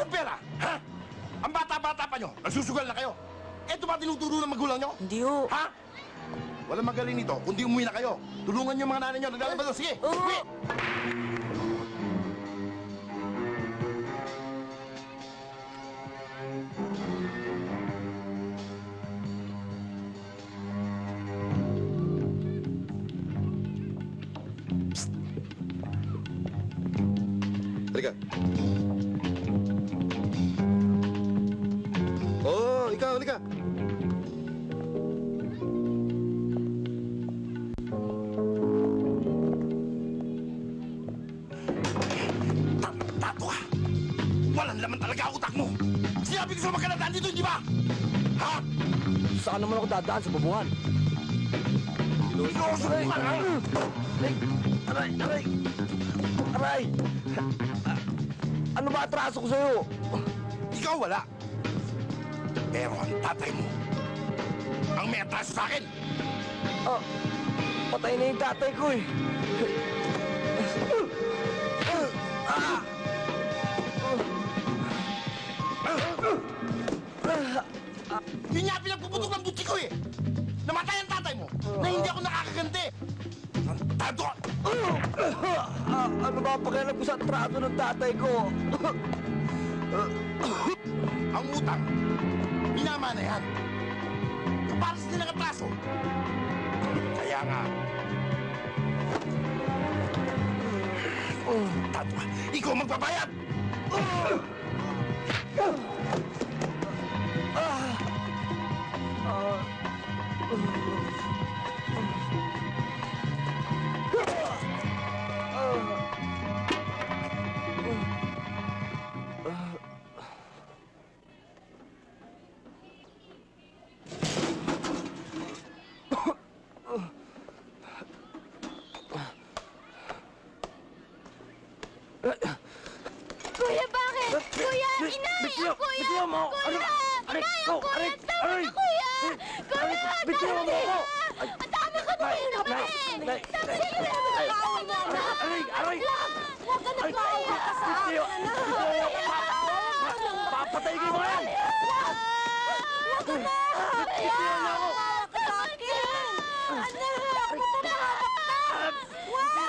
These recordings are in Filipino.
Anong pera? Ha? Ang bata-bata pa nyo, nagsusugal na kayo. Eto ba tinuturo ng magulang nyo? Hindi ho. Ha? Walang magaling nito, kundi umuwi na kayo. Tulungan nyo mga nanay nyo, naglalabas doon. Sige, uwi! Halika. Oo, ikaw, halika. Tato ka! Walang laman talaga ang utak mo! Sinabi ko sa magkaladaan dito, hindi ba? Ha? Saan naman ako dadaan sa bubuhan? Ikaw ang subukan, ha? Aray! Aray! Aray! Ano ba atraso ko sa'yo? Ikaw wala. Pero ang tatay mo, ang may atraso sa akin. Ah, patay na yung tatay ko eh. Yun nga pinagpuputok ng butsi ko eh. Namatay ang tatay mo na hindi ako nakakaganti. Ang tato! Ano ba pakialam ko sa atraso ng tatay ko? Ang utang, minama na yan. Para sa nilang atraso. Kaya nga, tato ka, ikaw magbabayad! Kuya, bakit? Kuya, inay! Ang kuya! Bitiyo mo! Kuya! Aray! Inay! Ang kuya! Aray! Tama Aray! na, kuya! Kuya! Bitiyo mo ako! Ang tama ka na kayo naman eh! Tapos yung nagkakaaway na anak! Aray! Aray! Huwag ka nagkaawa ka sa akin, anak! Papatay ko mo yan! Huwag ka na! Bitiyo na ako! Huwag ka sa akin! Anak! Huwag ka na! Huwag!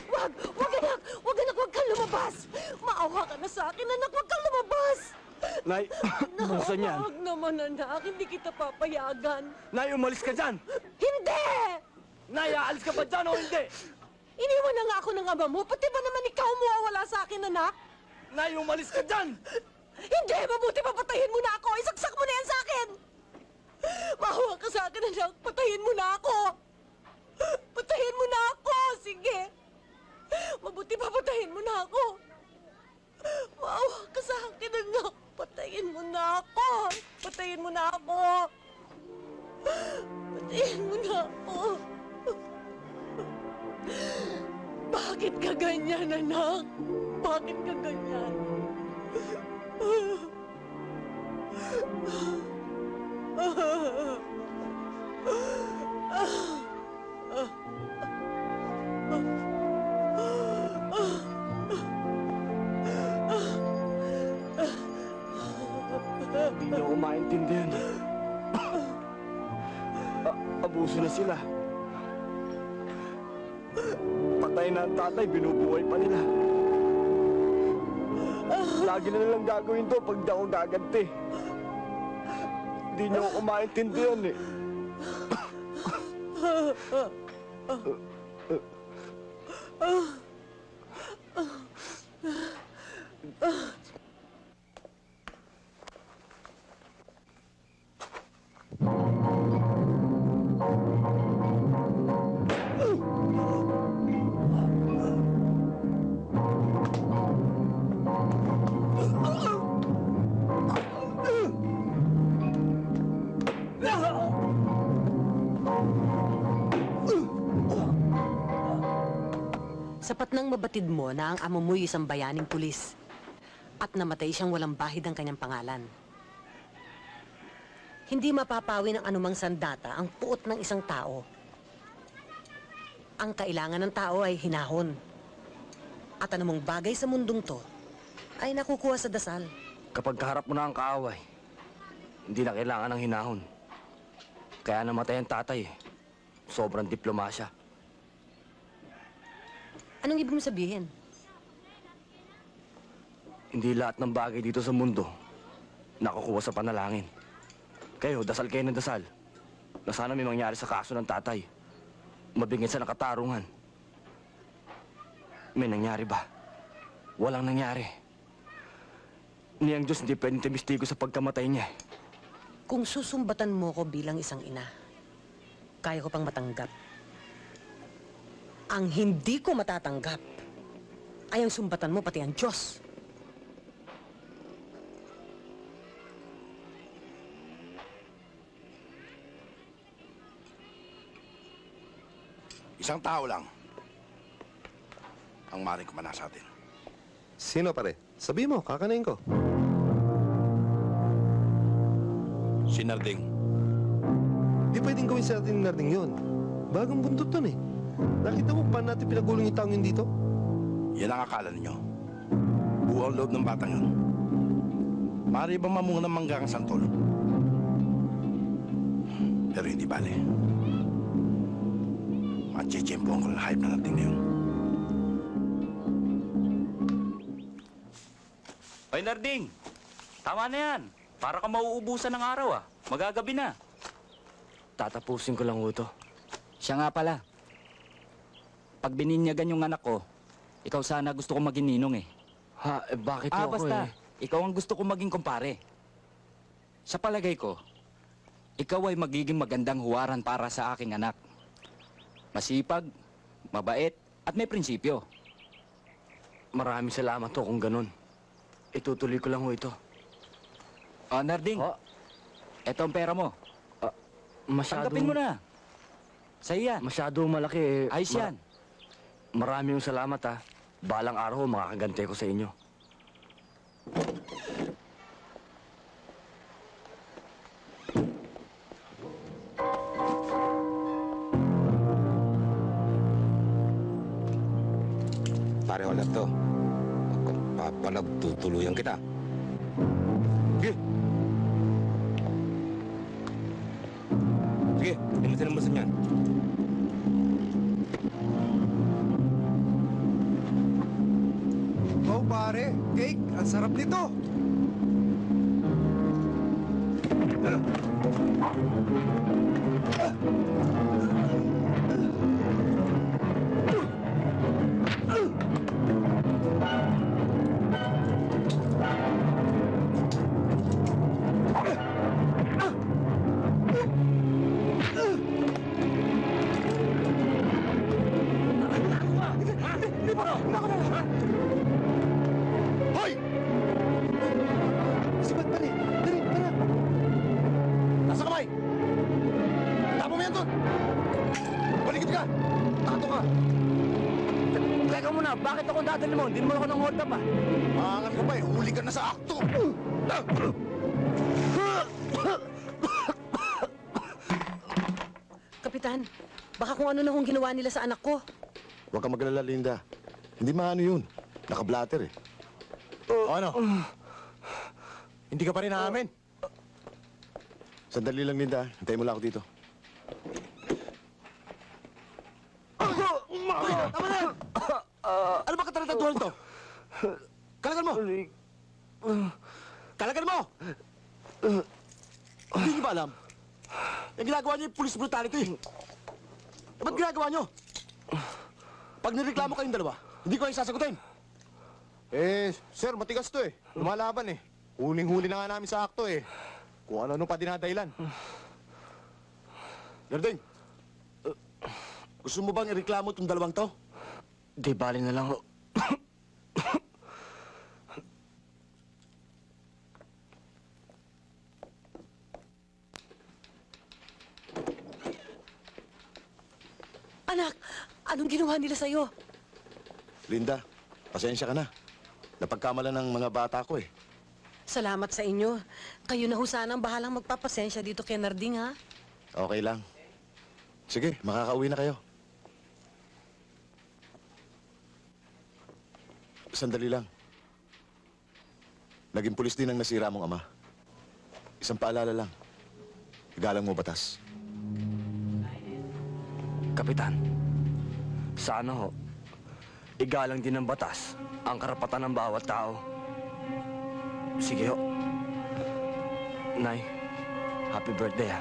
Wag! Wag, anak! Wag, anak! Wag kang lumabas! Maawa ka na sa akin, anak! Wag kang lumabas! Nay, buksan yan. Wag naman, anak! Hindi kita papayagan! Nay, umalis ka dyan! Hindi! Nay, aalis ka ba dyan o hindi? Iniwan na nga ako ng ama mo! Pati ba naman ikaw mawawala sa akin, anak? Nay, umalis ka dyan! Hindi! Mabuti papatayin mo na ako! Isaksak mo na yan sa akin! Maawa ka sa akin, anak! Patayin mo na ako! Patayin mo na ako! Sige! Mabuti papatayin mo na ako! Maawa ka sa akin, anak! Patayin mo na ako! Patayin mo na ako! Patayin mo na ako! Bakit ka ganyan, anak? Bakit ka ganyan? Hindi niyo ako maintindihan. Abuso na sila. Patay na ang tatay, binubuhay pa nila. Lagi na nilang gagawin to pag di ako gaganti. Hindi niyo ako maintindihan eh. Sapat nang mabatid mo na ang amo mo'y isang bayaning pulis at namatay siyang walang bahid ang kanyang pangalan. Hindi mapapawi ng anumang sandata ang puot ng isang tao. Ang kailangan ng tao ay hinahon. At anumang bagay sa mundong to ay nakukuha sa dasal. Kapag kaharap mo na ang kaaway, hindi na kailangan ng hinahon. Kaya namatay ang tatay eh. Sobrang diplomasya. Anong ibig mo sabihin? Hindi lahat ng bagay dito sa mundo nakukuha sa panalangin. Kayo, dasal kayo ng dasal. Na sana may mangyari sa kaso ng tatay. Mabingit sa nakatarungan. May nangyari ba? Walang nangyari. Ni ang Diyos hindi pwedeng timistigo sa pagkamatay niya. Kung susumbatan mo ko bilang isang ina, kaya ko pang matanggap. Ang hindi ko matatanggap ay ang sumbatan mo pati ang Diyos. Isang tao lang ang maring kumana sa atin. Sino pare? Sabi mo, kakanain ko. Si Narding. Di pwedeng gawin sa atin ng narding yun. Bagong buntot nun eh. Nakita mo pa natin pinagulong yung taong yun dito? Yan ang akala ninyo. Buo ang loob ng batang yun. Mari ba mamunga ng manggang santol? Pero hindi bale. Matchechempohan ko ng hype na natin na yun. Ay, Narding! Tama na yan. Para ka mauubusan ng araw, ah. Magagabi na. Tatapusin ko lang ho to. Siya nga pala. Pag bininyagan yung anak ko, ikaw sana gusto ko maging ninong, eh. Ha, bakit ho ako Basta. eh? Ikaw ang gusto ko maging kumpare. Sa palagay ko, ikaw ay magiging magandang huwaran para sa aking anak. Masipag, mabait, at may prinsipyo. Maraming salamat ho kung ganun. Itutuloy ko lang ho ito. O, Narding, Ho? eto ang pera mo. Masyadong, Tanggapin mo na. Sa'yo yan. masyadong malaki eh. Ayos yan. Maraming salamat ha. Balang araw ho, makakagante ko sa inyo. Pare, wala to. Papalag, tutuluyan kita. Sige. Sige, limutin ang basa niyan. Oh pare, cake, ang sarap nito. Hoy! Sibat pare, dali, tara. Nasa kamay! Tapo mo yan doon! Balikit ka! Tato ka! Teka muna, bakit ako dadali mo? Hindi mo ako ng hold up ah. Maangat ka pa eh, huli ka na sa akto! Kapitan, baka kung ano na kung ginawa nila sa anak ko. Huwag ka magalala, Linda. Hindi maano yun. Naka-blatter eh. O ano? Hindi ka pa rin aamin? Sandali lang, Linda. Hintayin mo lang ako dito. Ano ba katarantaduhan to? Kalagan mo! Kalagan mo! Hindi niyo ba alam? Yung ginagawa niyo yung police brutality. Eh, ba't ginagawa niyo? Pag nireklamo kayong dalawa, hindi ko kayo sasagutin. Eh, sir, matigas to eh. Lumalaban eh. Huling-huli na nga namin sa akto eh. Kung ano-ano pa dinadailan. Garding, gusto mo bang ireklamo itong dalawang to? Di bali na lang ho. Anak, anong ginawa nila sa'yo? Linda, pasensya ka na. Napagkamalan ng mga bata ko eh. Salamat sa inyo. Kayo na ho sana ang bahalang magpapasensya dito kay Narding, ha? Okay lang. Sige, makakauwi na kayo. Sandali lang. Naging pulis din ang nasira mong ama. Isang paalala lang. Igalang mo batas. Kapitan, sana ho, igalang din ng batas ang karapatan ng bawat tao. Sige ho. Nay, happy birthday ha.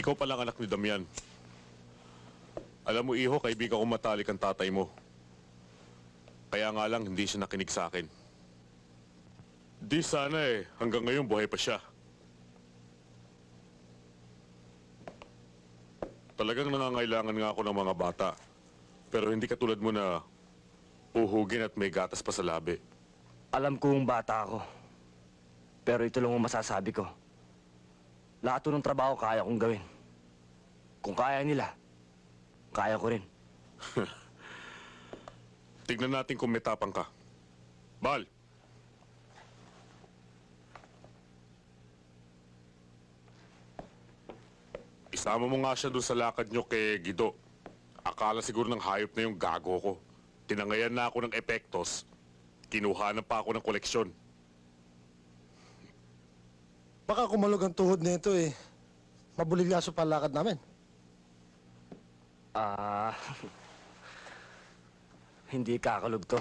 Ikaw palang anak ni Damian. Alam mo, iho, kaibigan ko matalik ang tatay mo. Kaya nga lang, hindi siya nakinig sa akin. Di sana hanggang ngayon buhay pa siya. Talagang nangangailangan nga ako ng mga bata. Pero hindi katulad mo na uhugin at may gatas pa sa labi. Alam kong bata ako. Pero ito lang ang masasabi ko. Lahat ng trabaho kaya kong gawin. Kung kaya nila, kaya ko rin. Tignan natin kung may tapang ka. Bal! Isama mo nga siya doon sa lakad nyo kay Guido. Akala siguro ng hayop na yung gago ko. Tinangayan na ako ng epektos. Kinuha na pa ako ng koleksyon. Baka kumalog ang tuhod nito eh. Mabulilyaso pa ang lakad namin. Hindi kakalog to.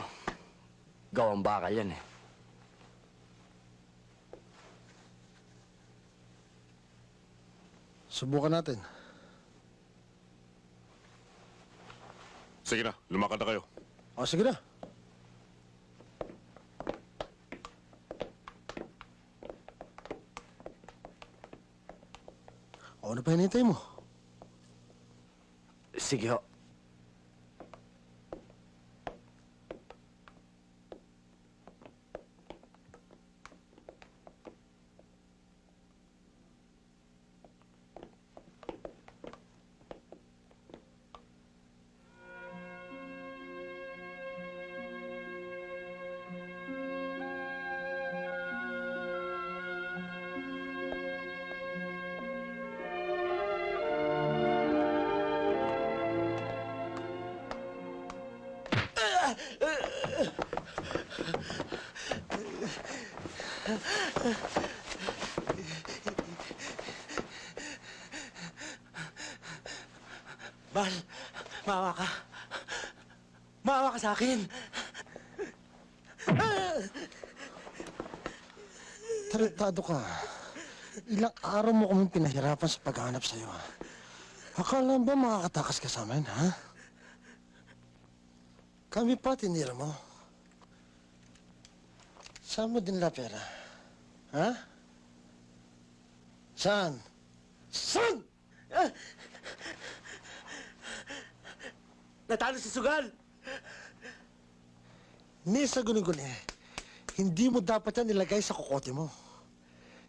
Gawang bakal yan eh. Subukan natin. Sige na, lumakad na kayo. O, sige na. O, ano pa hinihintay mo? Sige ho. Bal, maawa ka. Maawa ka sa akin. Tarantado ka. Ilang araw mo kami pinahirapan sa paghahanap sa'yo. Akala ba makakatakas ka sa amin, ha? Kami pa tinira mo. Saan mo din la pera? Ha? Saan? Saan? Natalo si Sugal! Ni sa guni-guni, hindi mo dapat yan nilagay sa kokote mo.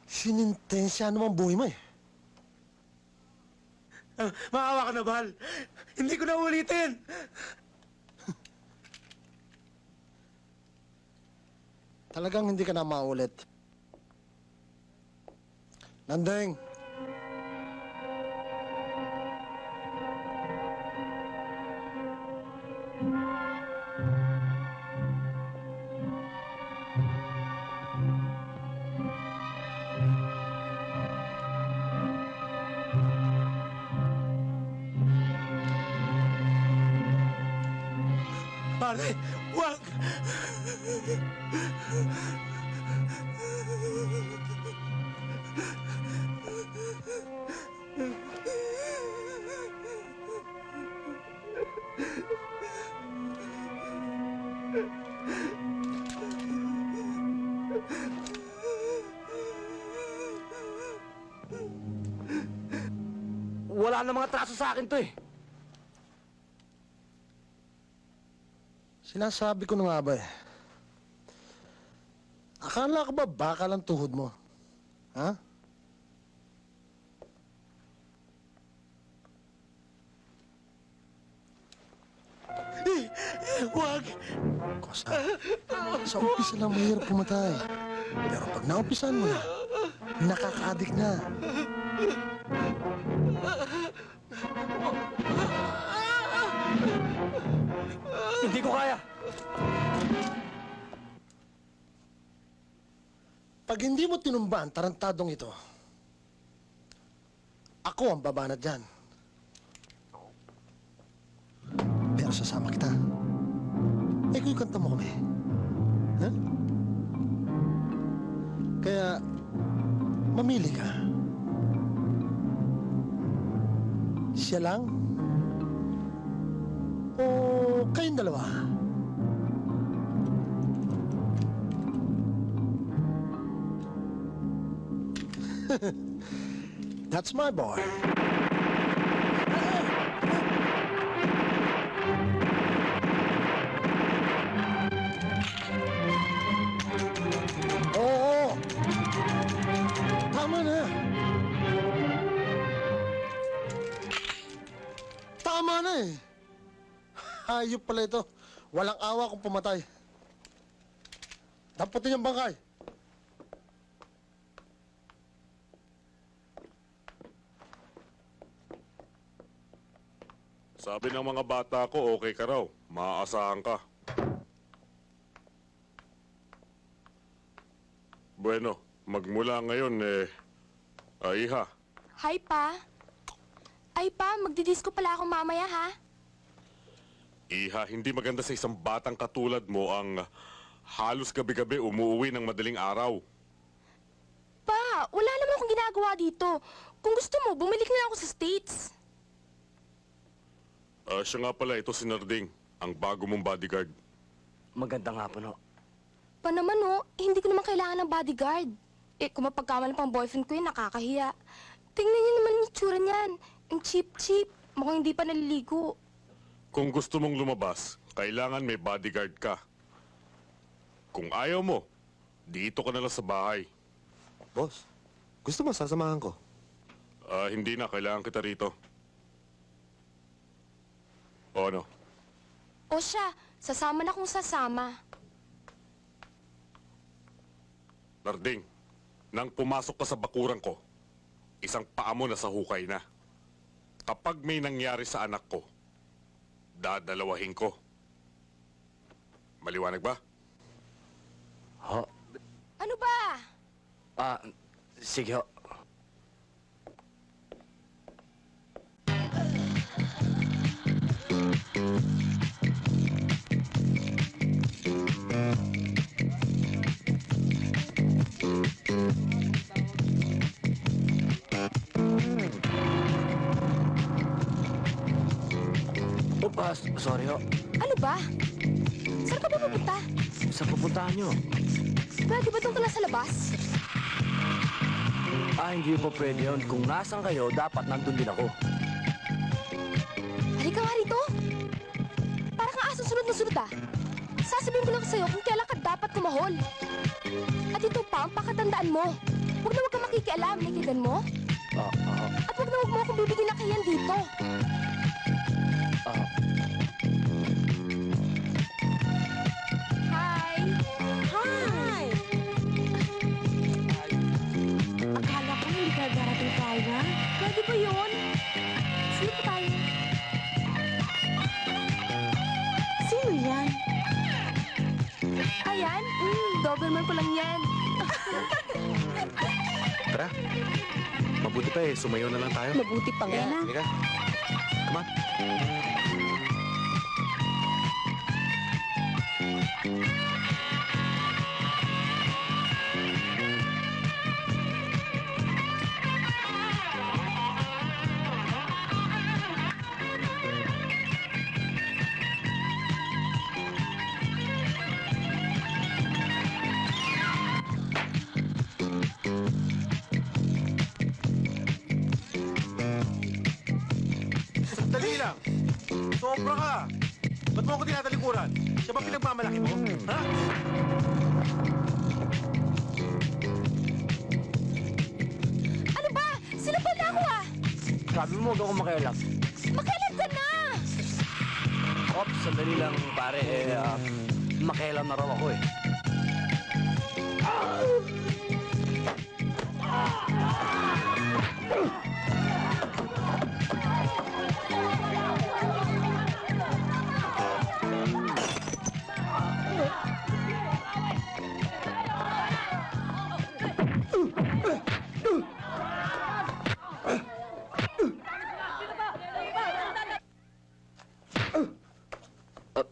Sinintensya naman buhay mo eh. Maawa ka na, Bal. Hindi ko na ulitin. Talagang hindi ka na maulit. Nandeng. Pare, wag! Wala na mga traso sa akin to eh. Sinasabi ko na nga ba eh. Akala ko ba bakal ang tuhod mo? Ha? Wag! Kosa, sa umpisa lang mahirap pumatay. Pero pag naumpisan mo na, nakaka-addict na. Hindi ko kaya! Pag hindi mo tinumba ang tarantadong ito, ako ang babanat dyan. Pero sasama kita. Eh, kung ikanta mo kami. Ha? Kaya, mamili ka. Siya lang? O kayong dalawa? That's my boy. Oo. Tama na. Tama na eh. Hayop pala ito. Walang awa kung pumatay. Damputin yung bangkay. Sabi ng mga bata ko, okay ka raw. Maaasahan ka. Bueno, magmula ngayon Iha, Hi, Pa. Ay, Pa, magdidisco pala ako mamaya, ha? Iha, hindi maganda sa isang batang katulad mo ang halos gabi-gabi umuwi ng madaling araw. Pa, wala naman akong ginagawa dito. Kung gusto mo, bumalik na lang ako sa States. Siya nga pala, ito si Narding, ang bago mong bodyguard. Magandang hapon, ho. Pa naman, oh, hindi ko naman kailangan ng bodyguard. Eh, kung mapagkamalan pang boyfriend ko yun, nakakahiya. Tingnan niyo naman yung tsura niyan. Ang cheap-cheap. Mukhang hindi pa naliligo. Kung gusto mong lumabas, kailangan may bodyguard ka. Kung ayaw mo, dito ka na lang sa bahay. Boss, gusto mo sasamahan ko? Hindi na, kailangan kita rito. O ano? O siya, sasama na kung sasama. Narding, nang pumasok ka sa bakuran ko, isang paa mo na sa hukay na. Kapag may nangyari sa anak ko, dadalawahin ko. Maliwanag ba? Ho? Ano ba? Sige, ho. Sorry, ho. Ano ba? Saan ka ba pupunta? Saan pupuntahan nyo? Pwede ba doon ka lang sa labas? Hindi po pwede yun. Kung nasan kayo, dapat nandun din ako. Halika nga rito. Para kang aso sunod na sunod, ah. Sasabihin ko lang sa'yo kung kailan ka dapat kumahol. At ito pa ang pakatandaan mo. Huwag na huwag kang makikialam, nakikigan mo? At huwag na huwag mo akong bibigyan ng kayan dito. Hi! Hi! Akala ko hindi ka darating tayo, ha? Pwede ba yun? Sino pa tayo? Sino yan? Ayan? Doberman ko lang yan. Tara. Mabuti pa sumayo na lang tayo. Mabuti pa nga. Halika. Come on. Dali lang. Sobra ka. Ba't mo ako tinatalikuran? Siya ba pinagmamalaki mo? Ha? Ano ba? Sila pala ako, ah. Sabi mo, huwag akong makialam. Makialam ka na! Ops, sandali lang, pare. Makialam na raw ako, eh.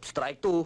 Strike two.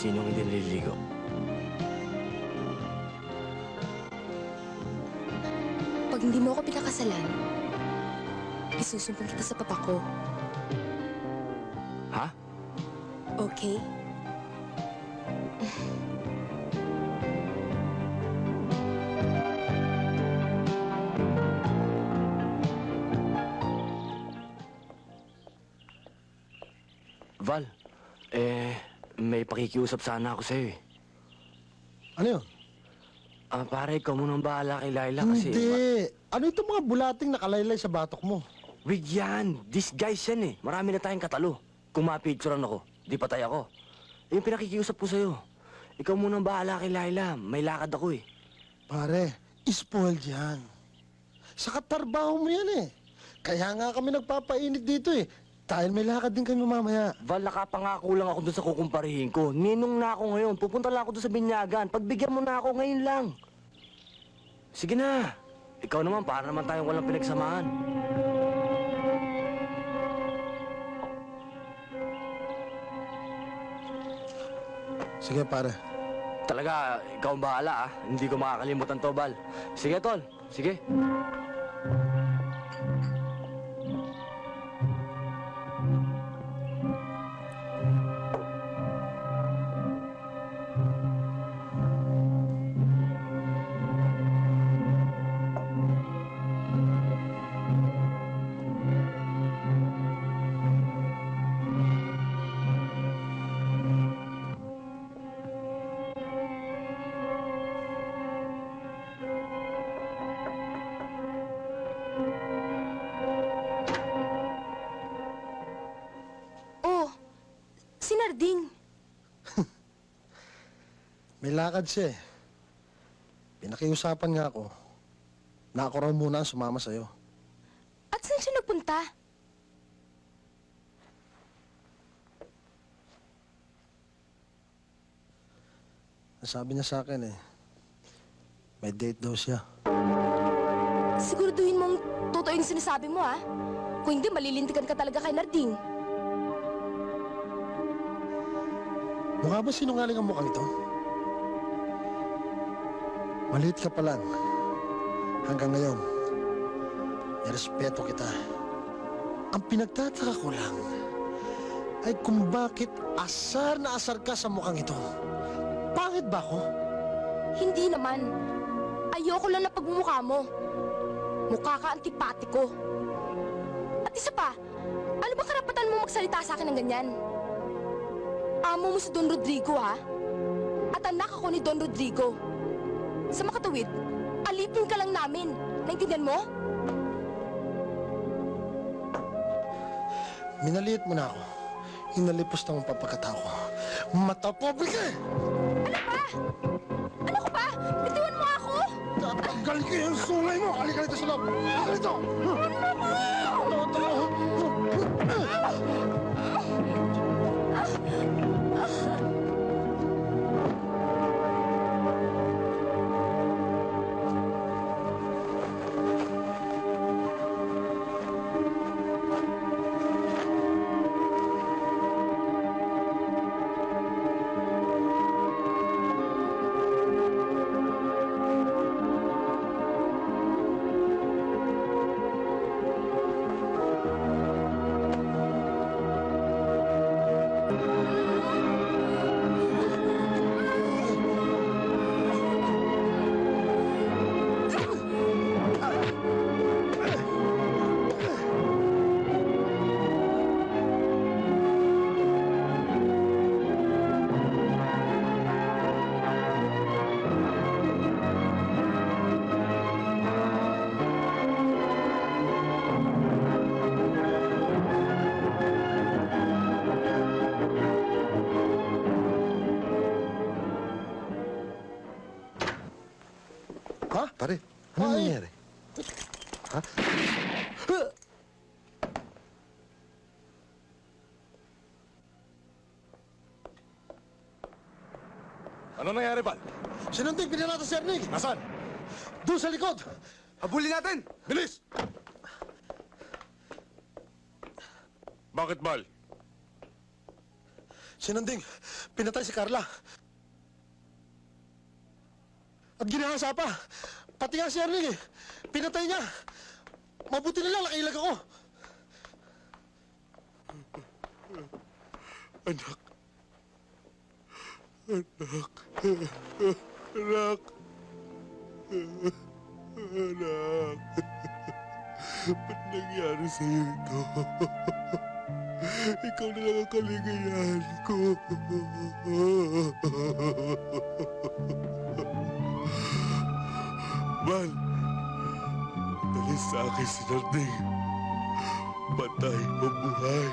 Sinong hindi naliligo? Pag hindi mo ako pinakasalan, isusumpong kita sa papa ko. Ha? Okay? Val, may pakikiusap sana ako sa'yo eh. Ano yun? Pare, ikaw munang bahala kay Laila kasi... Hindi. Ano itong mga bulating nakalaylay sa batok mo? Wig yan. Disguise yan eh. Marami na tayong katalo. Kung mapicturean ako, di patay ako. Yung pinakikiusap ko sa'yo. Ikaw munang bahala kay Laila. May lakad ako eh. Pare, spoiled yan. Sa katarbaho mo yan eh. Kaya nga kami nagpapainit dito eh. Dahil may lakad din kami mamaya. Val, nakapangako lang ako doon sa kukumparihin ko. Ninong na ako ngayon. Pupunta lang ako doon sa binyagan. Pagbigyan mo na ako ngayon lang. Sige na. Ikaw naman, para naman tayong walang pinagsamahan. Sige, pare. Talaga, ikaw ang bahala ah. Hindi ko makakalimutan to, Val. Sige, Tol. Sige. Oh, si Narding. May lakad siya eh. Pinakiusapan nga ako na ako raw muna ang sumama sa'yo. At saan siya nagpunta? Nasabi niya sa akin eh, may date daw siya. Siguraduhin mong totoo yung sinasabi mo, ha? Kung hindi, malilintikan ka talaga kay Narding. Mukha ba sinungaling ang mukhang ito? Maliit ka pa lang. Hanggang ngayon, nirespeto kita. Ang pinagtataka ko lang ay kung bakit asar na asar ka sa mukhang ito. Pangit ba ako? Hindi naman. Ayoko lang na pagmumukha mo. Mukha ka antipatiko. At isa pa, ano ba karapatan mo magsalita sa akin ng ganyan? Amo mo si Don Rodrigo, ha? At anak ako ni Don Rodrigo. Sa makatawid, alipin ka lang namin. Naintindihan mo? Minaliit mo na ako. Inalipos na mong papagkatao ko. Matapobre ka eh! Ano ka ba? Bitiwan mo ako! Tatanggal ko yung sungay mo! Halika rito sa loob! Halika rito! Pare, ano nangyayari? Ha? Ano nangyari, Bal? Sinunting pinanata si Ernig! Nasaan? Doon sa likod! Habulin natin! Bilis! Bakit, Bal? Sinunting, pinatay si Carla. At ginahasa pa. Pati nga si Ernig eh. Pinatay niya. Mabuti na lang, nakailag ako. Anak. Anak. Anak. Anak. Ba't nangyari sa'yo ito? Ikaw na lang ang kaligayahan ko. Bal, dali sa akin si Narding. Patay o buhay.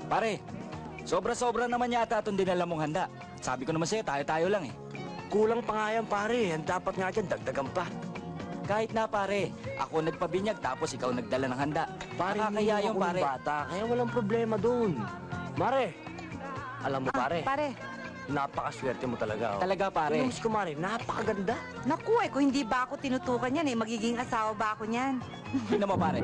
Pare, sobra-sobra naman yata itong dinala mong handa. Sabi ko naman sa'yo, tayo-tayo lang eh. Kulang pa nga yan, pare. Ang dapat nga dyan, dagdagan pa. Kahit na pare, ako nagpabinyag tapos ikaw nagdala ng handa. Pare, Nakakaya hindi yung ako pare. bata, kaya walang problema doon. Mare, alam mo pare, Pare, napakaswerte mo talaga. Oh. Talaga pare. Yung miss ko, Mare, napakaganda. naku kung hindi ba ako tinutukan yan magiging asawa ba ako niyan? Tingnan mo pare.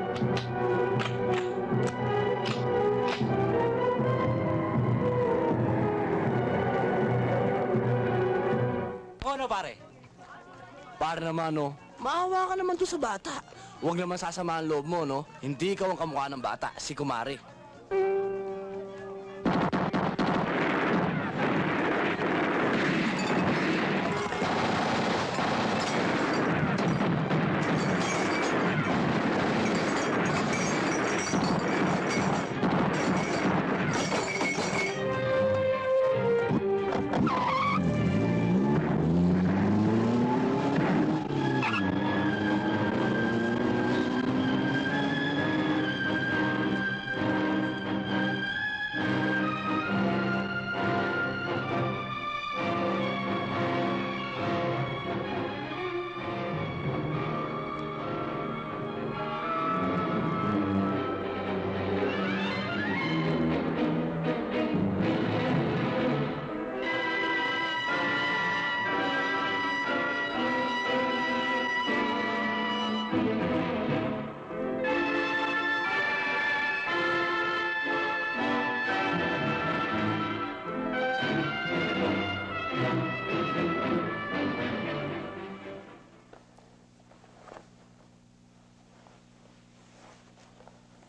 Ano pare? Pare naman, no, maawa ka naman doon sa bata. Huwag naman sasama ang loob mo, no? Hindi ikaw ang kamukha ng bata, si Kumari.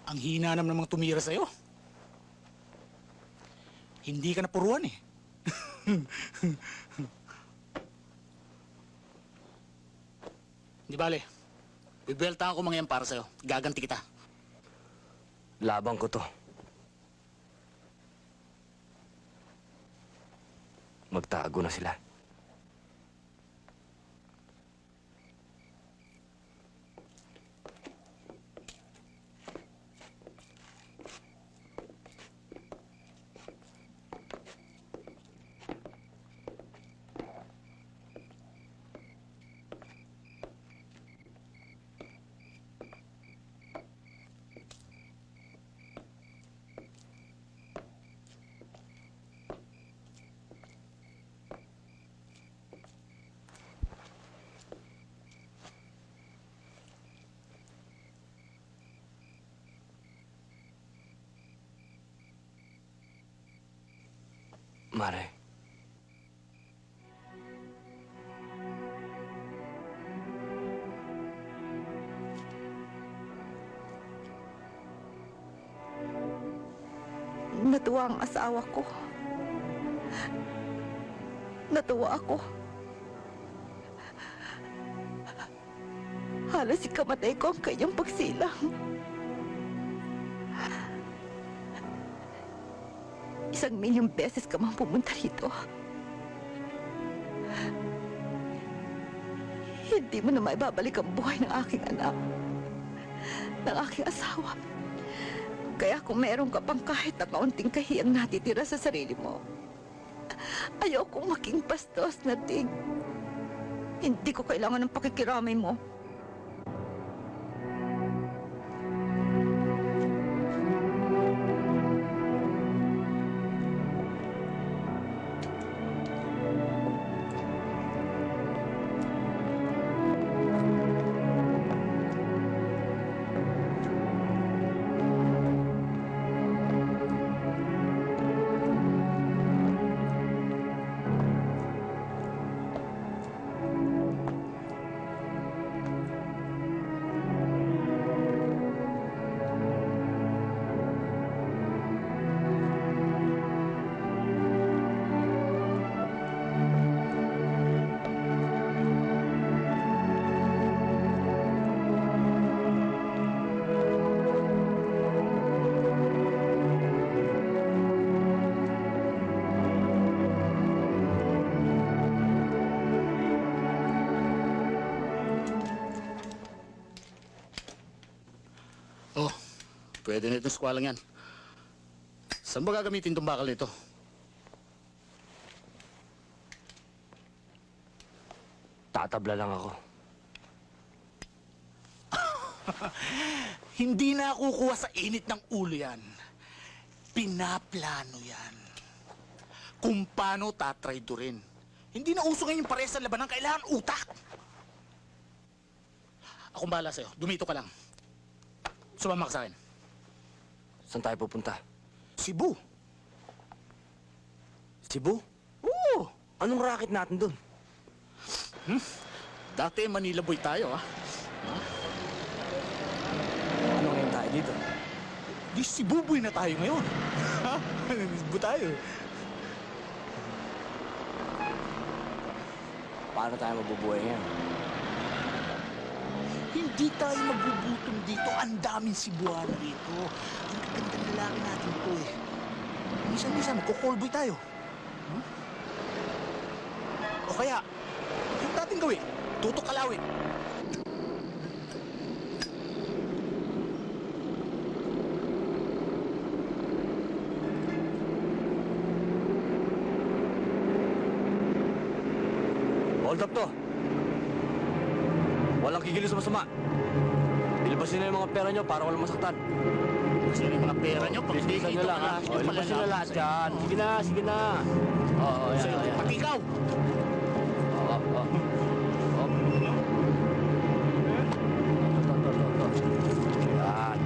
Ang hina naman namang tumira sa'yo. Hindi ka napuruan eh. Di bale, bibelta ako mga yan para sa'yo. Gaganti kita. Labang ko to. Magtago na sila. Mare. Natuwa ang asawa ko. Natuwa ako. Halos ikamatay ko ang kanyang pagsilang. Isang milyong beses ka mang pumunta rito. Hindi mo na maibabalik ang buhay ng aking anak, ng aking asawa. Kaya kung meron ka pang kahit na kaunting kahiyang natitira sa sarili mo, ayaw kong maging bastos na Ting. Hindi ko kailangan ng pakikiramay mo. Oh, pwede na itong skwalang yan. Saan ba gagamitin itong bakal nito? Tatabla lang ako. Hindi na kukuha sa init ng ulo yan. Pinaplano yan. Kung paano tatraydorin. Hindi na uso ngayon yung pares sa labanan. Kailangan utak. Akong bahala sa'yo. Dumito ka lang. Sumama ka sa akin. Saan tayo pupunta? Cebu. Cebu? Oo. Anong racket natin dun? Dati Manila boy tayo, ha? Ano ngayon tayo dito? Di Cebu boy na tayo ngayon. Ha? Cebu tayo. Paano tayo mabubuhay ngayon? Hindi tayo magugutom dito. Ang daming Cebuana rito. Ang gagandang lalaki natin to eh. Minsan-minsan, magko-callboy tayo. O kaya, yung natin gawin, tutok kalawin. Hold up to. Walang kikilos sa masama. Ilbasin na yung mga pera nyo para walang masaktan. Kasi yung mga pera nyo, pag hindi Bilisan ito nyo lang, ha? O, ilbasin na lahat dyan. Sige na, sige na. Oo, yan, yan. Pati ikaw. Oo, oo. Oo. Yan.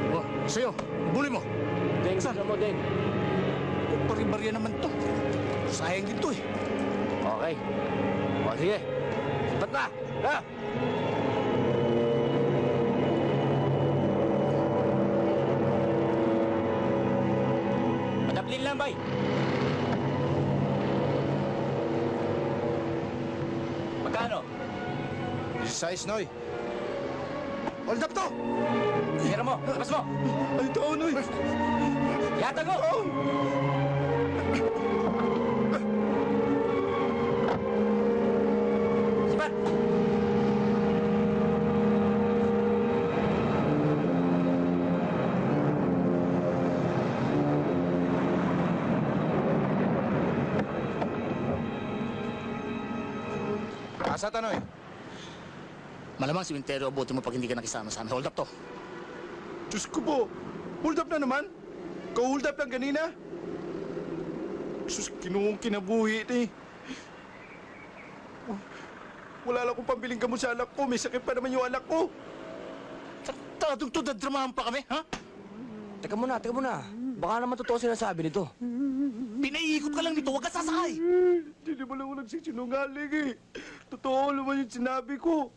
Oh, sa'yo, buli mo. Deng, saan mo, Deng? Paribarya naman to. Sayang din to eh. Okay. O, sige. Sipat na! Ha? Madaplin lang, bay. Magkano? Size, Noy. Hold up to! Pera mo, labas mo. Ay, ito, Noy. Yatag mo. Sipat. Asa, Tanoy? Malamang simenteryo abuti mo pag hindi ka nakisama sa amin. Hold up to. Diyos ko po, hold up na naman. Ka-hold up lang kanina. Sus, kinuong kinabuhi ito eh. Wala lang akong pambiling gamot sa anak ko. May sakit pa naman yung anak ko. Taradong to, dadramahan pa kami, ha? Teka muna, teka muna. Baka naman totoo sinasabi nito. Pinaiikot ka lang nito, huwag ka sasakay. Hindi naman ako nagsisinungaling eh. Totoo naman yung sinabi ko.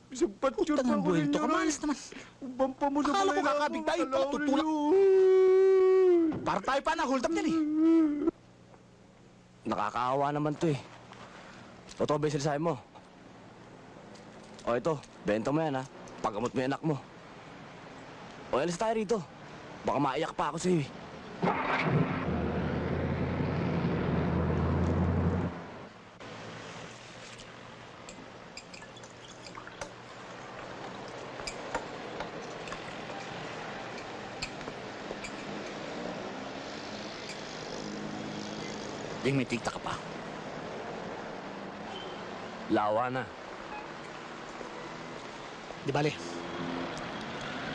Isang patsyon pa Tangang ako buhay ninyo to, kamalas naman. Umpampa mo sa Akala ko balay na kakabig tayo, akala ko tutulak. ninyo. Para tayo pa na, hold up yan eh. Nakakaawa naman to eh. Totoo ba yung sinasabi mo? O ito, benta mo yan ha. Paggamot mo yung anak mo. O alis tayo rito. Baka maiyak pa ako sa'yo eh. may tikta ka pa. Lawa na. Di bale,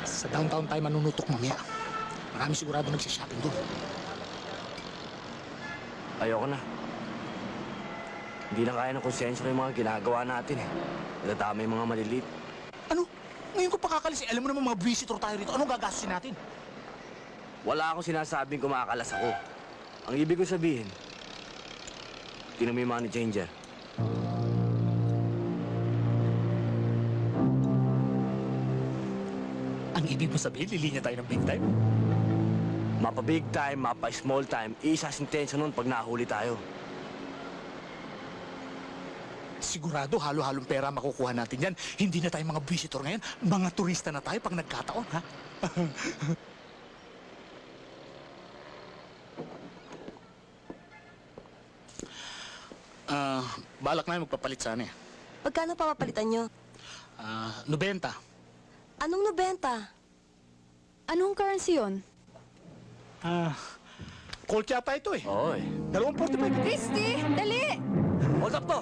sa downtown tayo manunutok mamaya. Marami sigurado nagsishopping doon. Ayoko na. Hindi na kaya ng konsensya ko yung mga ginagawa natin eh. Nadadama yung mga maliliit. Ano? Ngayon ko pakakalis, alam mo naman mga visitor tayo rito. Anong gagastusin natin? Wala akong sinasabing kumakalas ako. Ang ibig ko sabihin, tinan mo yung money changer. Ang ibig mo sabihin, lilinya tayo ng big time? Mapa big time, mapa small time, isa sentensya nun pag nahuli tayo. Sigurado, halo-halong pera makukuha natin yan. Hindi na tayo mga visitor ngayon. Mga turista na tayo pag nagkataon, ha? Balak na magpapalit sana eh. Magkano papapalitan nyo? 90. Anong 90? Anong currency yun? Colt yata ito eh. Oo eh. 2.45. Christy! Dali! Hold up to!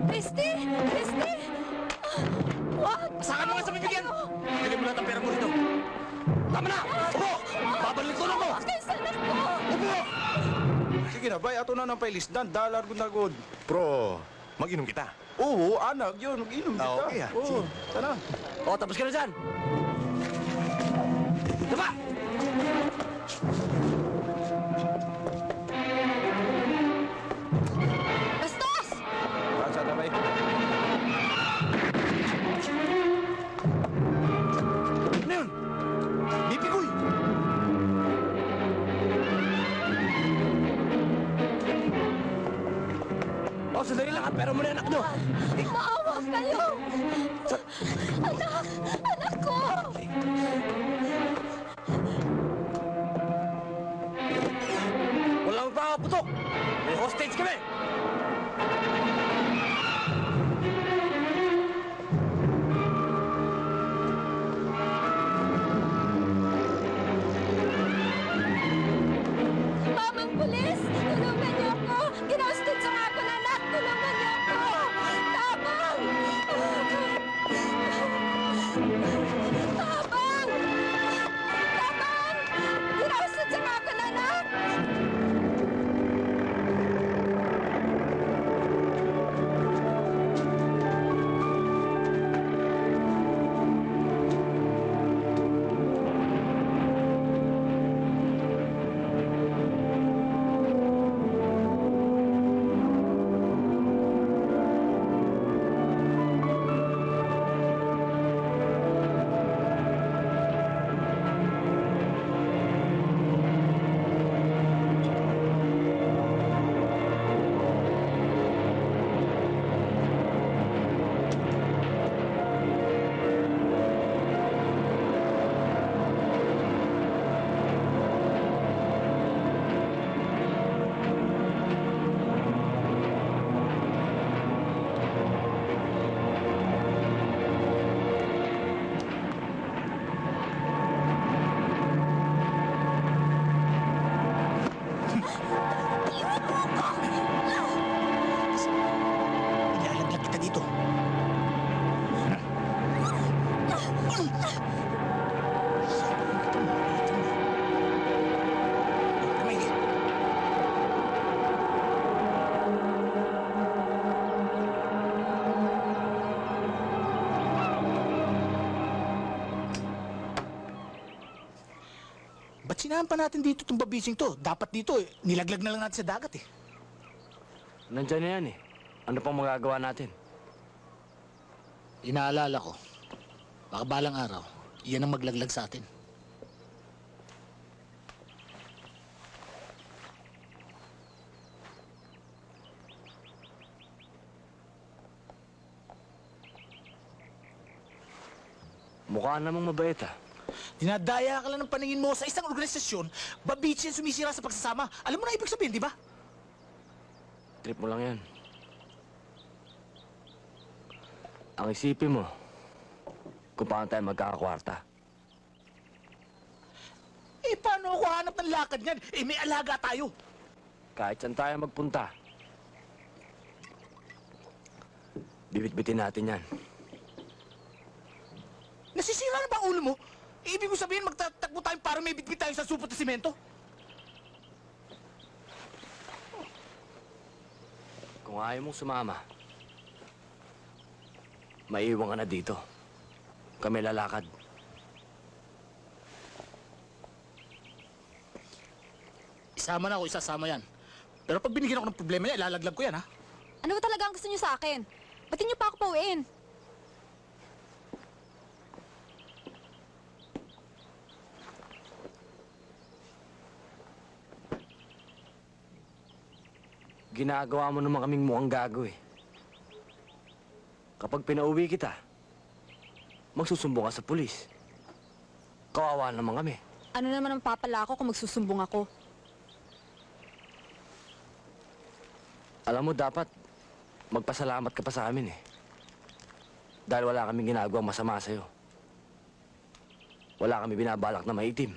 Christy! Christy! What? Saan mo nga sa bibigyan? Bili mo lahat ang pera mo rito. Tama na! Upo! Babalik ko na ko! Kaysa anak ko! Upo! Sige na, bay. Ato na ng pailisdan. Dalar gud na gud. Pro, mag-inom kita. Oo, anak. Yun, mag-inom kita. Okay, ah. Oo, sana. O, tapos ka na dyan! Diba? Bastos! Saan na, bay? Ano yun? Bibigoy! O, sandali lang. Pero muna anak nyo. Maawa kayo! Anak! Anak ko! Walang tao, putok! May hostage kami! Mamang pulis! Tulungan niyo ako! Ginasted sa mga ko na anak! Tulungan niyo ako! Tabang! Tabang! Tabang! Ginasted sa mga ko na anak! Ilalaglag kita dito. Kamay. Ba't sinahan pa natin dito itong babising to? Dapat dito, nilaglag na lang natin sa dagat eh. Nandyan na yan eh. Ano pang magagawa natin? Inaalala ko, baka balang araw, iyan ang maglaglag sa atin. Mukha namang mabait ah. Dinadaya ka lang ng paningin mo sa isang organisasyon, babitsi yan sumisira sa pagsasama. Alam mo na ibig sabihin, di ba? Trip mo lang yan. Ang isipin mo, kung paano tayo magkakakwarta. Eh, paano ako hanap ng lakad niyan? Eh, may alaga tayo. kahit saan tayo magpunta, bibit-bitin natin yan. Nasisira na ba ulo mo? Ibig ko sabihin, magtatakbo tayo para may bitbit tayo sa supot na simento? Kung ayaw mong sumama, maiiwan ka na dito. Kami lalakad. Isama na ako, isasama yan. Pero pag binigyan ako ng problema niya, ilalaglag ko yan, ha? Ano ba talaga ang gusto niyo sa akin? Ba't niyo pa ako pauwiin? Ginagawa mo naman kaming mukhang gago eh. Kapag pinauwi kita, magsusumbong ka sa pulis. Kawawa naman kami. Ano naman ang papala ako kung magsusumbong ako? Alam mo, dapat magpasalamat ka pa sa amin eh. Dahil wala kaming ginagawang masama sa'yo. Wala kami binabalak na maitim.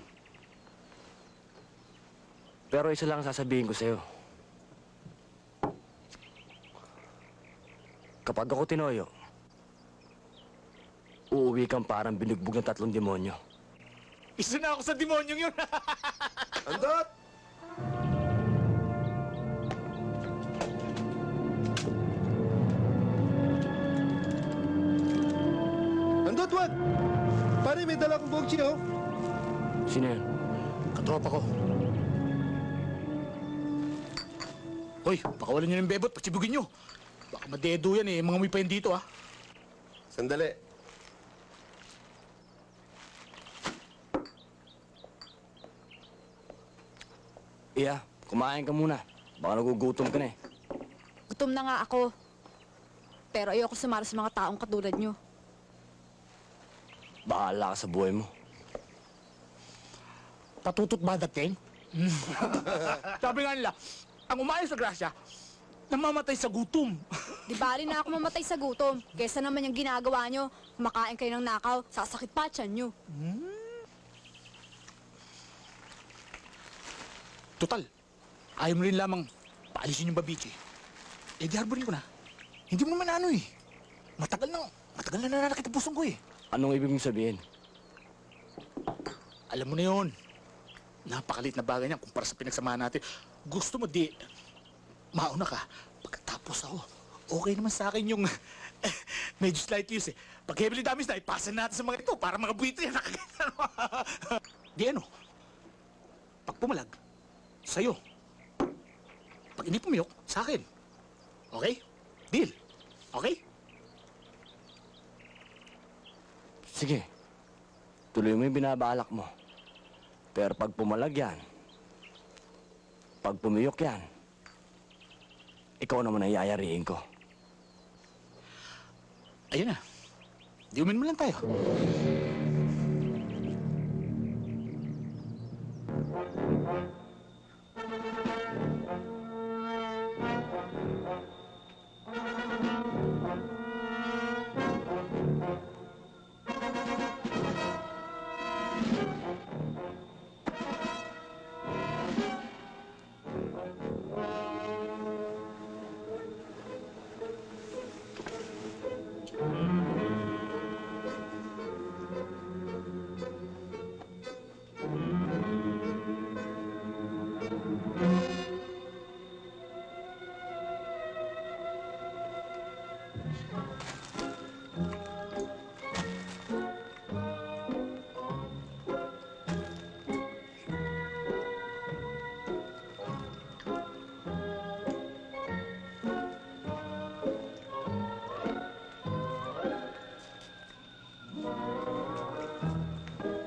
Pero isa lang ang sasabihin ko sa'yo. Kapag ako tinoyo, uuwi kang parang binugbog ng 3 demonyo. Isa na ako sa demonyong yun! Andot! Andot, wag! Pare, may dala kong bogchi, oh. Sino yan? Katropa ko. Hoy, pakawalan niyo ng bebot, patsibugin niyo. Baka madedo yan eh, mga may pa yan dito, ha? Sandali. Iya, kumain ka muna. Baka nagugutom ka na eh. Gutom na nga ako. Pero ayoko sumara sa mga taong katulad niyo. Bahala ka sa buhay mo. Patutot ba dating? Sabi nga nila, ang umayos sa grasya, namamatay sa gutom. Di bali na ako mamatay sa gutom. Kesa naman yung ginagawa niyo, kumakain kayo ng nakaw, sasakit pa tiyan niyo. Total, ayaw mo rin lamang paalisin yung babiche. Eh, di harborin ko na. Hindi mo naman ano eh. Matagal na nananakit ang pusong ko eh. Anong ibig mong sabihin? Alam mo na yun. Napakalit na bagay niyan kumpara sa pinagsamahan natin. Gusto mo di, mauna ka. Pagkatapos ako, okay naman sa akin yung medyo slight use eh. Pag heavily damage na, ipasa natin sa mga ito para mga buwitre na nakaganyan. Di ano, pag pumalag, sa'yo. Pag hindi pumiyok, sa akin. Okay? Deal. Okay? Sige, tuloy mo yung binabalak mo. Pero pag pumalag yan, pag pumiyok yan, ikaw naman ang yayariin ko. Ayun na. Diumin mo lang tayo.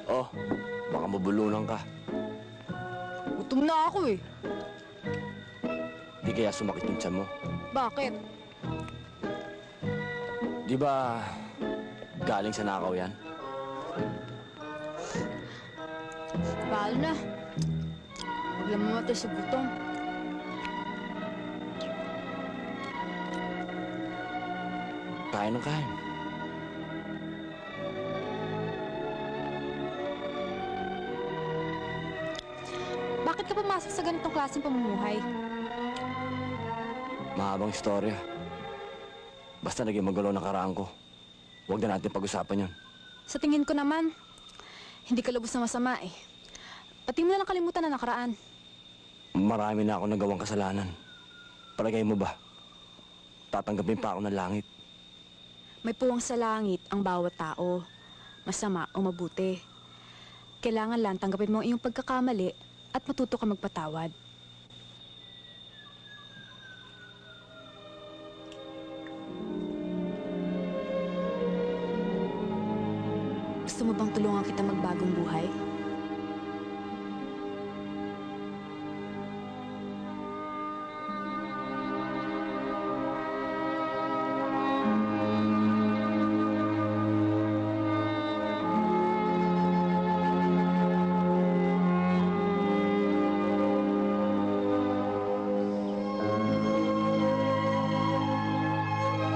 Oh, baka mabulunan ka. Gutom na ako eh. Di kaya sumakit yung tiyan mo. Bakit? Di ba galing sa nakaw yan? Bahala na. Huwag lang mamatay sa gutom. Kain ng kain. Bakit ka pumasok sa ganitong klaseng pamumuhay? Mahabang istorya. Basta naging magulo na karaan ko. Huwag na natin pag-usapan yun. Sa tingin ko naman, hindi ka lubos na masama eh. Pati mo na lang kalimutan na nakaraan. Marami na ako nagawang kasalanan. Palagay mo ba? Tatanggapin pa ako ng langit. May puwang sa langit ang bawat tao. Masama o mabuti. Kailangan lang tanggapin mo ang iyong pagkakamali at matuto ka magpatawad. Gusto mo bang tulungan kita magbagong buhay?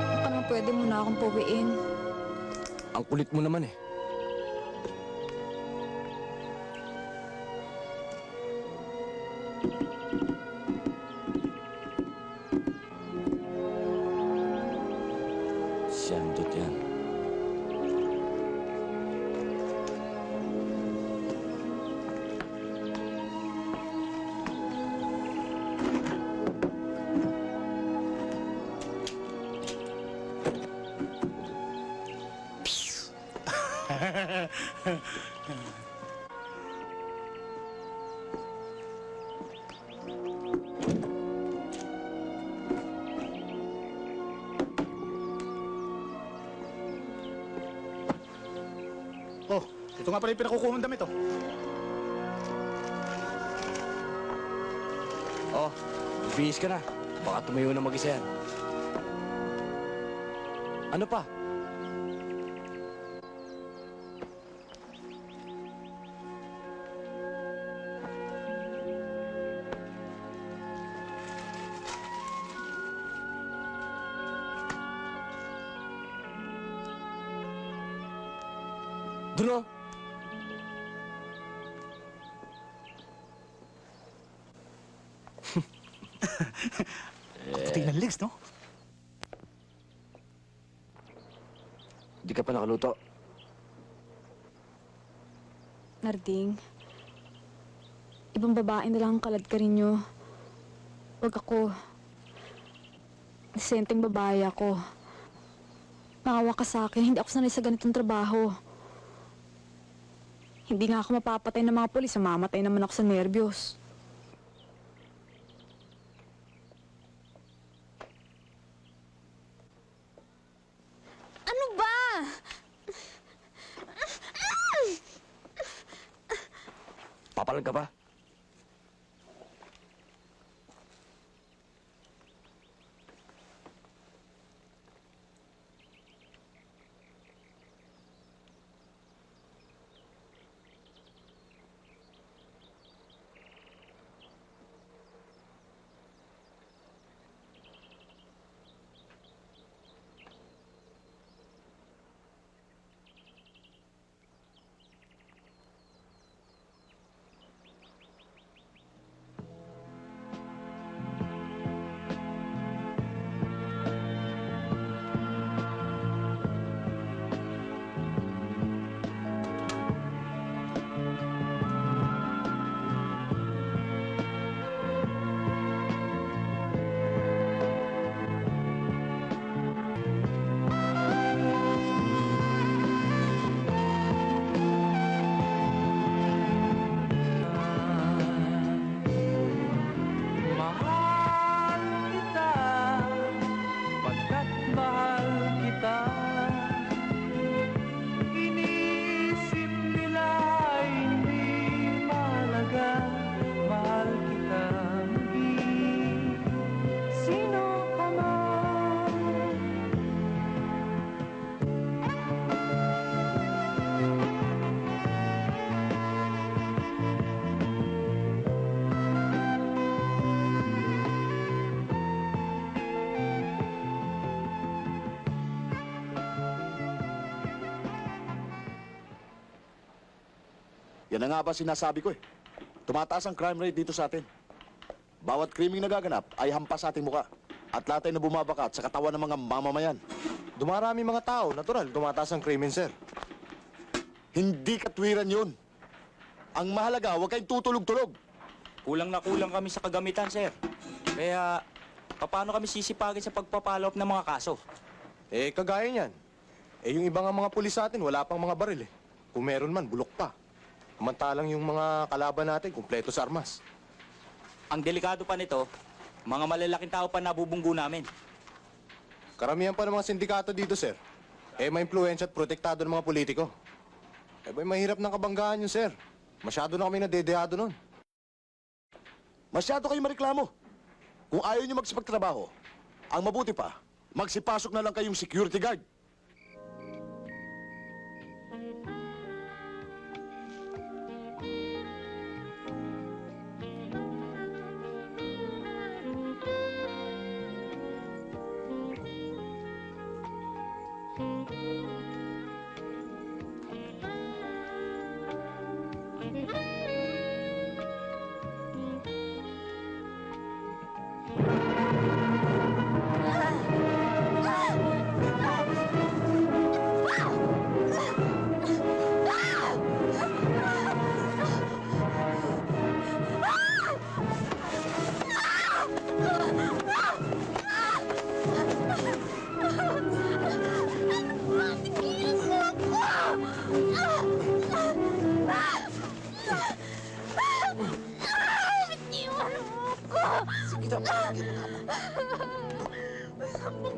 Baka naman pwede mo na akong pawiin. Ang kulit mo naman eh. Siyandot yan. Oh, ito nga pala yung pinakukuha mong damit, oh. Oh, bihis ka na. Baka tumayo na mag-isa yan. Ano pa? Duno! Puti ng legs, no? Di ka pa nakaluto. Narding, ibang babae na lang ang kalad ka rin nyo. Huwag ako. Disenteng babae ako. Maawa ka sa akin, hindi ako sanay sa ganitong trabaho. Hindi nga ako mapapatay ng mga pulis, mamamatay naman ako sa nervyos. Ano ba? Papalag ka ba? Yan na nga ba sinasabi ko eh. Tumataas ang crime rate dito sa atin. Bawat krimeng nagaganap ay hampas sa ating muka. At latay na bumabakat sa katawan ng mga mamamayan. Dumarami mga tao, natural, tumataas ang krimen, sir. Hindi katwiran yun. Ang mahalaga, huwag kayong tutulog-tulog. Kulang na kulang kami sa kagamitan, sir. Kaya, paano kami sisipagin sa pagpapalop ng mga kaso? Eh, kagaya niyan. Eh, yung ibang mga pulis sa atin, wala pang mga baril eh. Kung meron man, bulok pa. Samantalang yung mga kalaban natin, kumpleto sa armas. Ang delikado pa nito, mga malalaking tao pa nabubunggo namin. Karamihan pa ng mga sindikato dito, sir. Eh, may impluensya at protektado ng mga politiko. Eh, may mahirap ng kabanggaan yun, sir. Masyado na kami nadedeado nun. Masyado kayo mareklamo. Kung ayaw nyo magsipagtrabaho, ang mabuti pa, magsipasok na lang kayong security guard.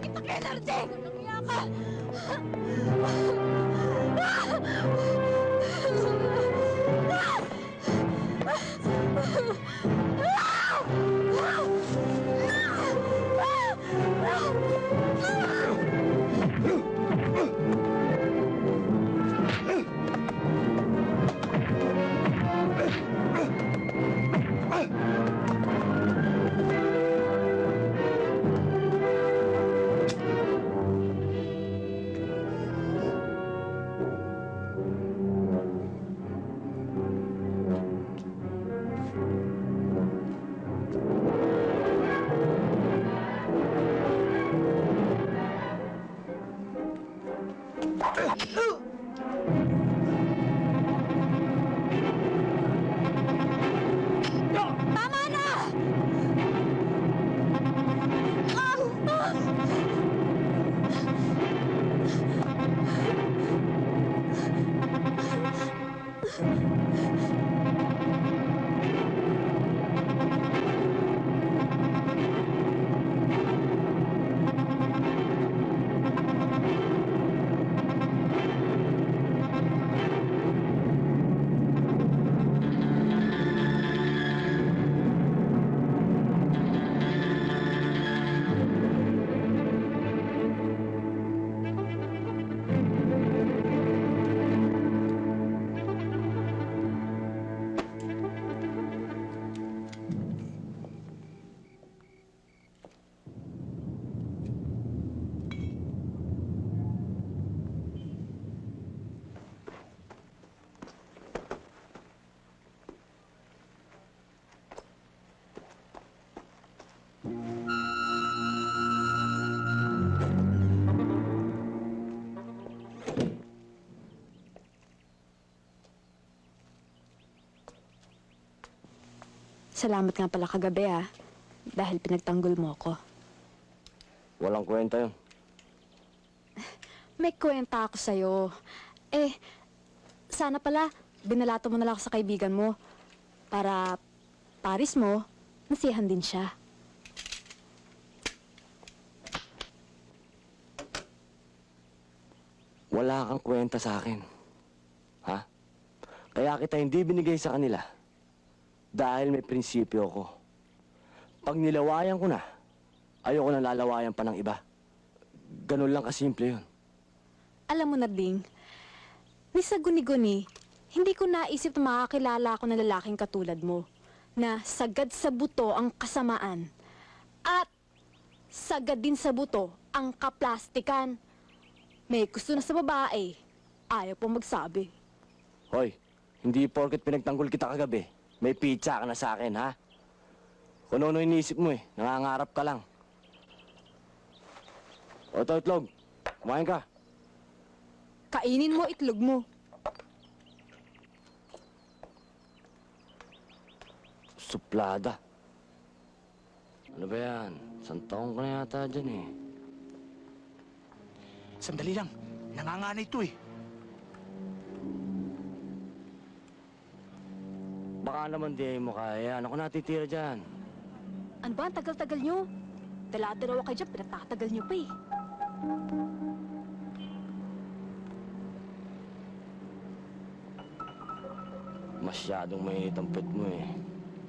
Kita kay Lardeng! Lumiya ka! Tama na! Salamat nga pala kagabi dahil pinagtanggol mo ako. Walang kwenta yun. May kwenta ako sa'yo. Sana pala binalato mo na lang ako sa kaibigan mo para paris mo, nasiyahan din siya. Wala kang kwenta sa akin. Ha? Kaya kita hindi binigay sa kanila dahil may prinsipyo ko. Pag nilawayan ko na, ayoko na lalawayan pa ng iba. Ganun lang kasimple yun. Alam mo na, Ding, ni sa guni-guni, hindi ko naisip na makakilala ako ng lalaking katulad mo na sagad sa buto ang kasamaan at sagad din sa buto ang kaplastikan. May gusto na sa babae, ayaw po magsabi. Hoy, hindi porket pinagtanggol kita kagabi, may pizza ka na sa akin, ha? Kung ano iniisip mo nangangarap ka lang. O ito, itlog. Kumain ka. Kainin mo itlog mo. Suplada. Ano ba yan? Isang taong ka na yata dyan eh. Sandali lang. Nanganganay ito eh. Baka naman di mo kaya. Ano ko natitira dyan? Ano ba? Ang tagal-tagal nyo. Dala-dalawa kayo dyan, pinatatagal nyo pa eh. Masyadong mainit ang puwet mo eh.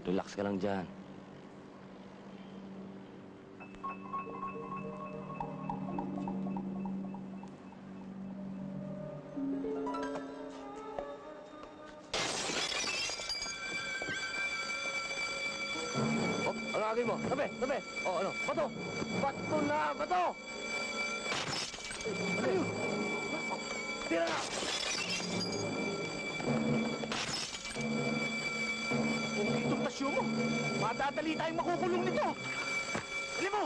Relax ka lang dyan. Oh, ano agay mo? Tabi, tabi. Oh, ano? Bato! Bato na! Bato! Ano yun? Tira na! Kung itong tasyo mo, madadali tayong makukulong nito. Dali mo!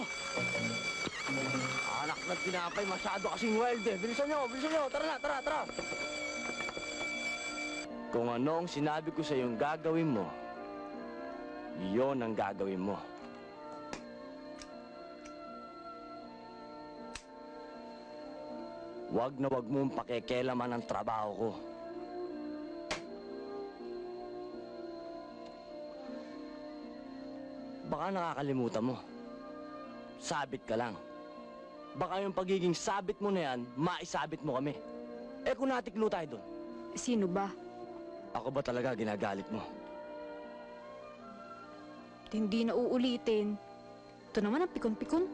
Anak ng tinapay, masyado kasing wild eh. Bilisan nyo, bilisan nyo. Tara na, tara, tara. Kung ano ang sinabi ko sa iyong gagawin mo, iyon ang gagawin mo. Huwag na huwag mong pakikialaman ang trabaho ko. Baka nakakalimutan mo. Sabit ka lang. Baka yung pagiging sabit mo na yan, maisabit mo kami. Eh kung natiklo tayo doon, Sino ba? ako ba talaga ginagalit mo? Hindi na uulitin. Ito naman ang pikon-pikon.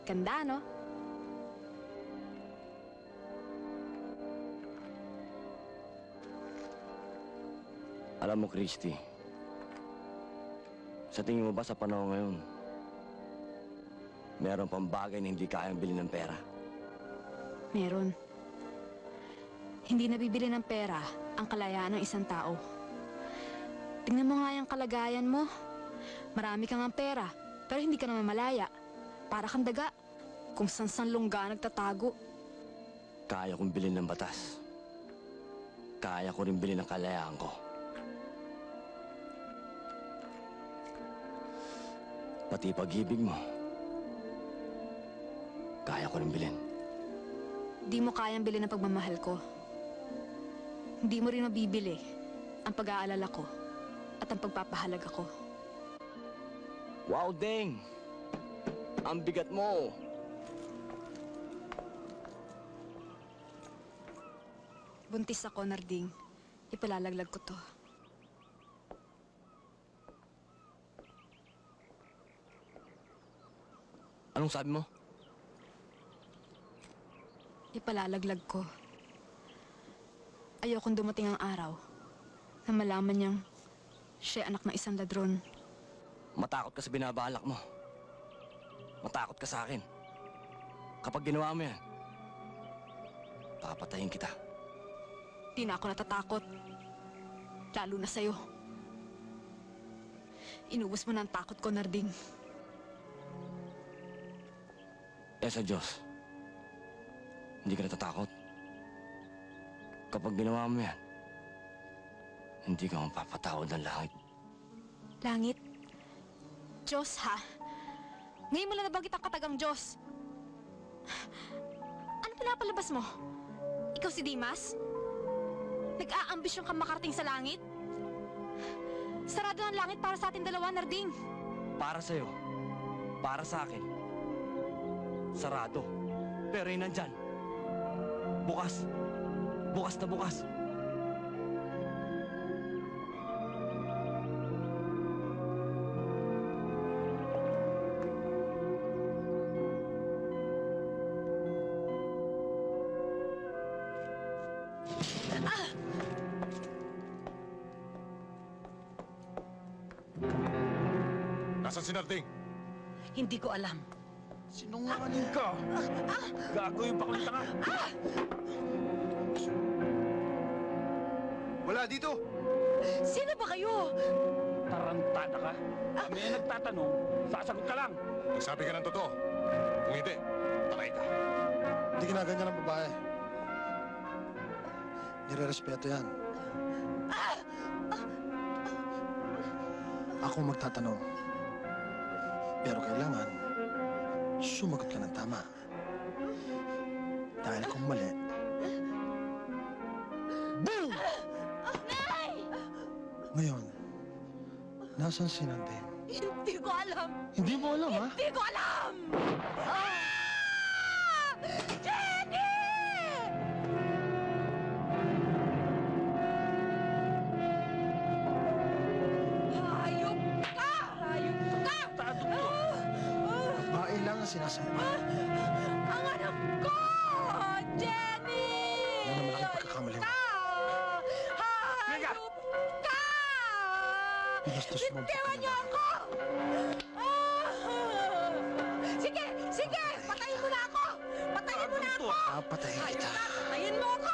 Ganda, no? Alam mo, Christy, sa tingin mo ba sa panahon ngayon, meron pang bagay na hindi kayang bilhin ng pera? Meron. Hindi nabibili ng pera ang kalayaan ng isang tao. Tingnan mo nga yung kalagayan mo. Marami kang ang pera, pero hindi ka naman malaya. Para kang daga, kung san-san lungga nagtatago. Kaya kong bilhin ng batas. Kaya ko rin bilhin ng kalayaan ko. Pati pag-ibig mo, kaya ko rin bilhin. Di mo kayang bilhin ang pagmamahal ko. Hindi mo rin mabibili ang pag-aalala ko at ang pagpapahalaga ko. Wow, Deng! Ang bigat mo! Buntis ako, Narding. Ipalalaglag ko to. Anong sabi mo? Ipalalaglag ko. Ayokong dumating ang araw na malaman niyang siya anak ng isang ladron. Matakot ka sa binabalak mo. Matakot ka sa akin. Kapag ginawa mo yan, papatayin kita. Di na ako natatakot. Lalo na sa'yo. Inubos mo na ang takot ko, Narding. Eh sa Diyos, hindi ka natatakot. Kapag ginawa mo yan, hindi ka mapapatawad ng langit. Langit? Diyos, ha? Ngayon mo lang nabanggit ang katagang Diyos. Ano pinapalabas mo? Ikaw si Dimas? Nag-aambisyon kang makarating sa langit? Sarado ang langit para sa ating dalawa, Narding. Para sa'yo, para sa akin, sarado. Pero yun nandyan. Bukas. Bukas na bukas. Nasaan si Narding? Hindi ko alam. Sinungaling ka! Gago yung pakulita ka! Wala dito! Sino ba kayo? Tarantada ka! Kami ay nagtatanong, sasagot ka lang! Nagsabi ka ng totoo. Kung hindi, patay ka. Hindi ginaganyan ng babae. Nire-respeto yan. Ako magtatanong. Pero kailangan, sumagot ka ng tama. Dahil kung mali, boom! Ngayon, nasan si Nandeng? Hindi ko alam! Hindi mo alam, ha? Hindi ko alam! Jenny! Hayop ka! Hayop ka! Babae lang ang sinasabi. Ang anak ko! Jenny! Yan ang malaking pagkakamali mo. Hayop ka! Binastos mo ang Bitiwan niyo ako! Sige! Sige! Patayin mo na ako! Patayin mo na ako! Papatayin Hayop kita. ka! Patayin mo ako!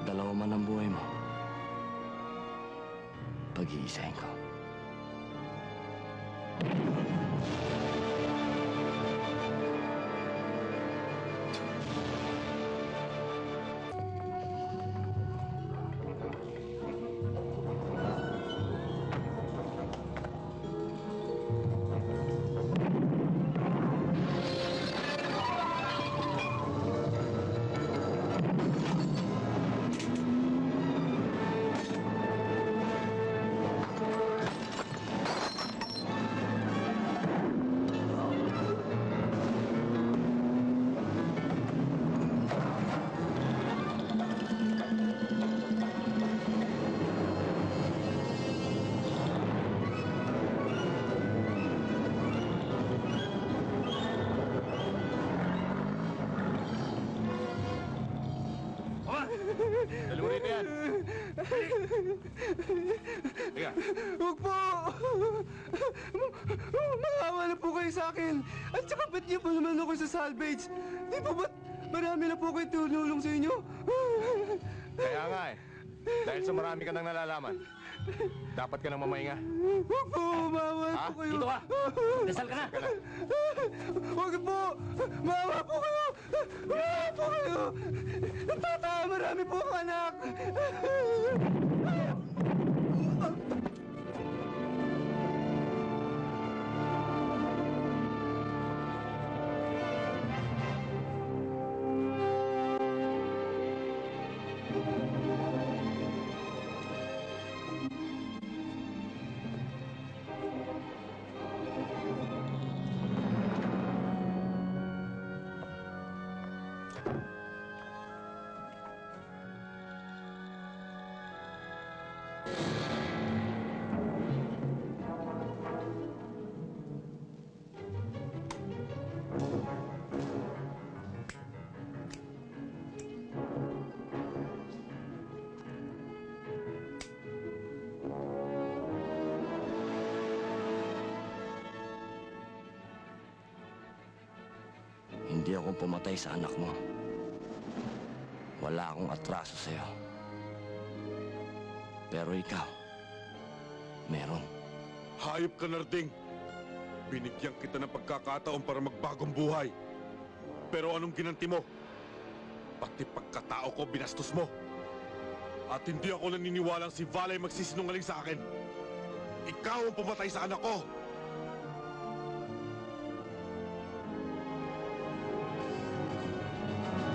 Dalawa man ang buhay mo. Pag-iisahin ko. Dalawa rito yan. Teka. Huwag po! Maawa na po kayo sa akin. At saka ba't niyo pa naman ako sa salvage? Di po ba't marami na po kayo tulong sa inyo? Kaya nga eh. Dahil sa marami ka nang nalalaman, dapat ka nang mamahinga. Huwag po! Maawa Ha? po kayo! Dito ka! Dasal ka na! Huwag po! Maawa po kayo! Maawa po kayo! Tata, marami po akong anak! Hindi ako pumatay sa anak mo. Wala akong atraso sa'yo. Pero ikaw, meron. Hayop ka, Narding. Binigyan kita ng pagkakataon para magbagong buhay. Pero anong ginanti mo? Pati pagkatao ko binastos mo. At hindi ako naniniwalang si Valay magsisinungaling sa akin. Ikaw ang pumatay sa anak ko.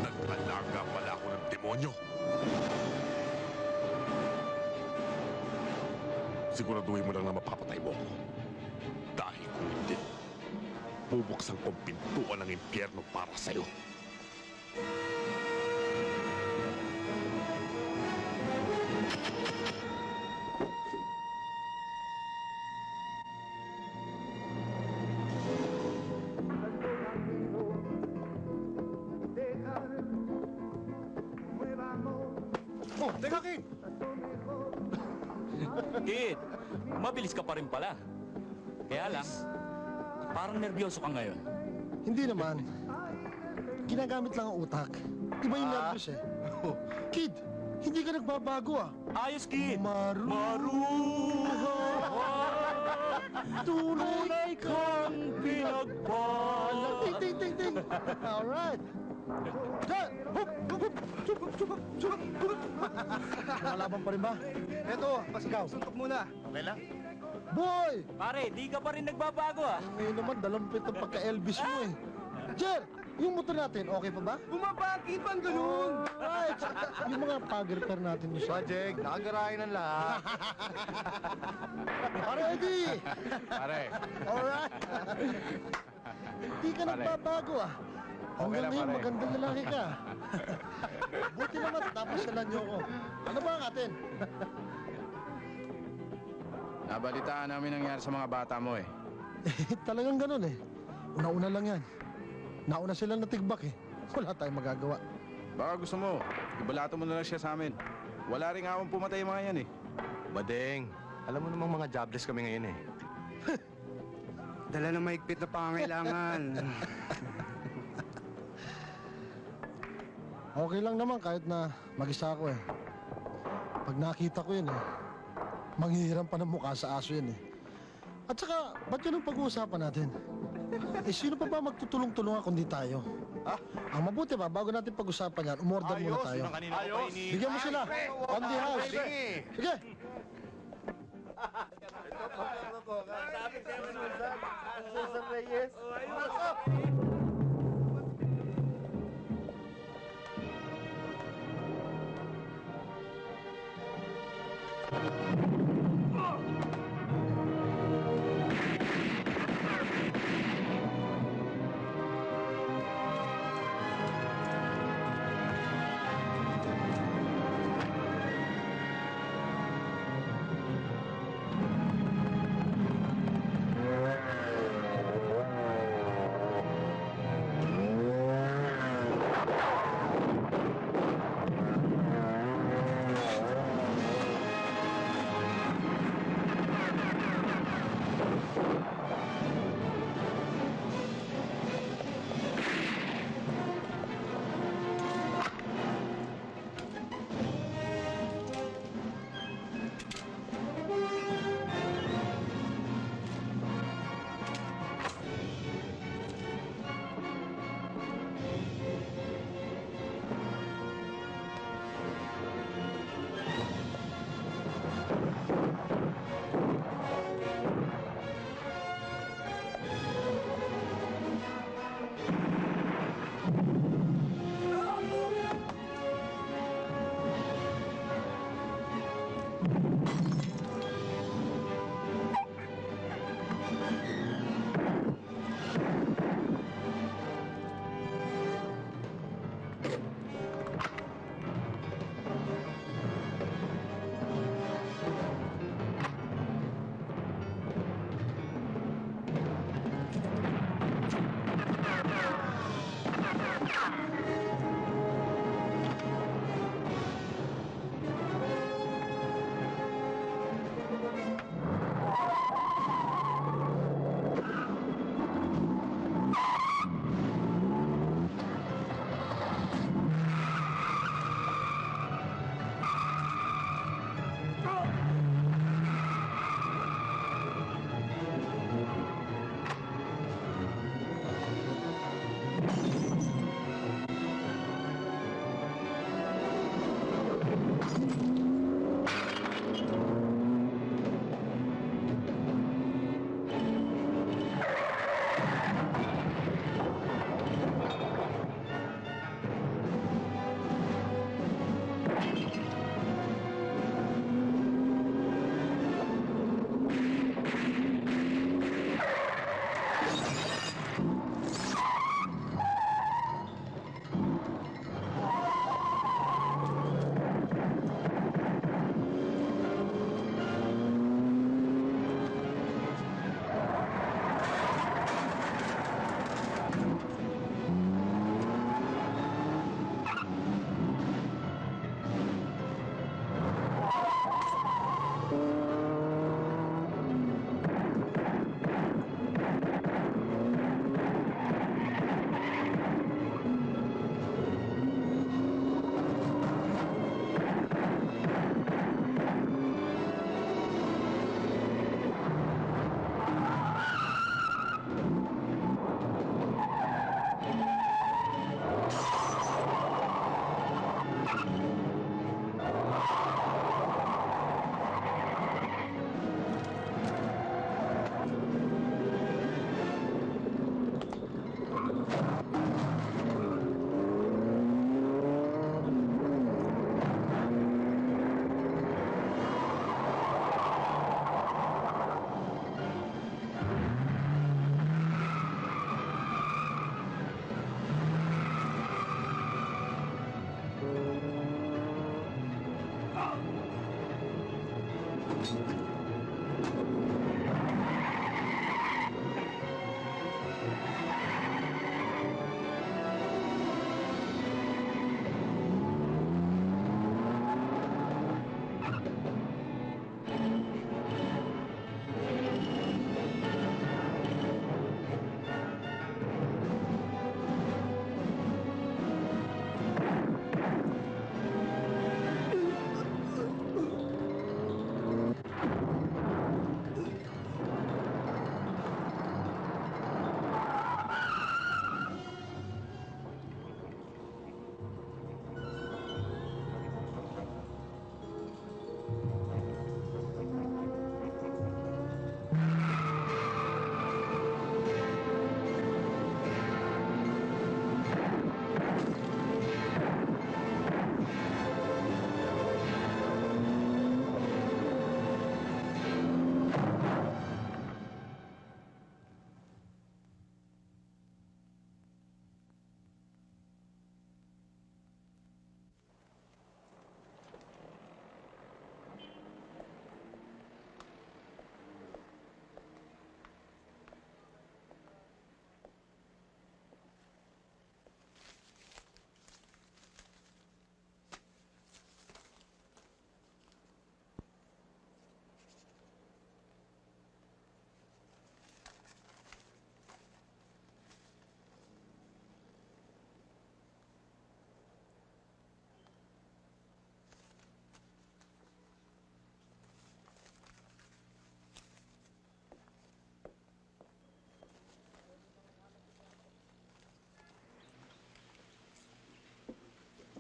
Nag-alaga pala ako ng demonyo. Siguraduhin mo lang na mapapatay mo ako. Dahil kung hindi, bubuksan kong pintuan ng impyerno para sa'yo. Oh, teka, King! Kid, mabilis ka pa rin pala. Kaya lang, parang nervyoso ka ngayon. Hindi naman. Ginagamit lang ang utak. Iba yung nervous eh. Kid, hindi ka nagbabago ah. Ayos, Kid! Maruha! Tunay kang pinagpala. Ting, ting, ting, ting! Alright! Dyan! Hup! Hup! Hup! Chup! Chup! Chup! Chup! Nakalaban pa rin ba? Eto, pasigaw. Suntok muna. Okay lang? Boy! Pare, di ka pa rin nagbabago ah. Ngayon naman, dalampit ang pagka-Elvis mo eh. Jer! Yung motor natin, okay pa ba? Bumabaki pa ang ganun! Alright! Yung mga pag-repair natin mo siya. Project, nakagarahin ng lahat. Pare, Eddie! Pare, Alright! Hindi ka Pare. nagbabago ah. Hanggang lang, ngayon, pare. magandang lalaki ka. Buti naman, tapos na nyo ko. Ano ba ang atin? nabalitaan namin nangyari sa mga bata mo eh. Talagang ganun eh. Una-una lang yan. Nauna sila natigbak eh. Wala tayong magagawa. Baka gusto mo, ibalato mo na lang siya sa amin. Wala rin akong pumatay mga yan eh. Badeng, alam mo namang mga jobless kami ngayon eh. Dala ng mahigpit na pangangailangan. Okay lang naman kahit na mag-isa ako eh. Pag nakita ko yun eh, manghihiram pa ng mukha sa aso yun eh. At saka, ba't yun ang pag-uusapan natin? Eh, sino pa ba magtutulong-tulungan kundi tayo? Ang mabuti ba, bago natin pag-usapan yan, umorder muna tayo. Bigyan mo sila. On the house. Sige.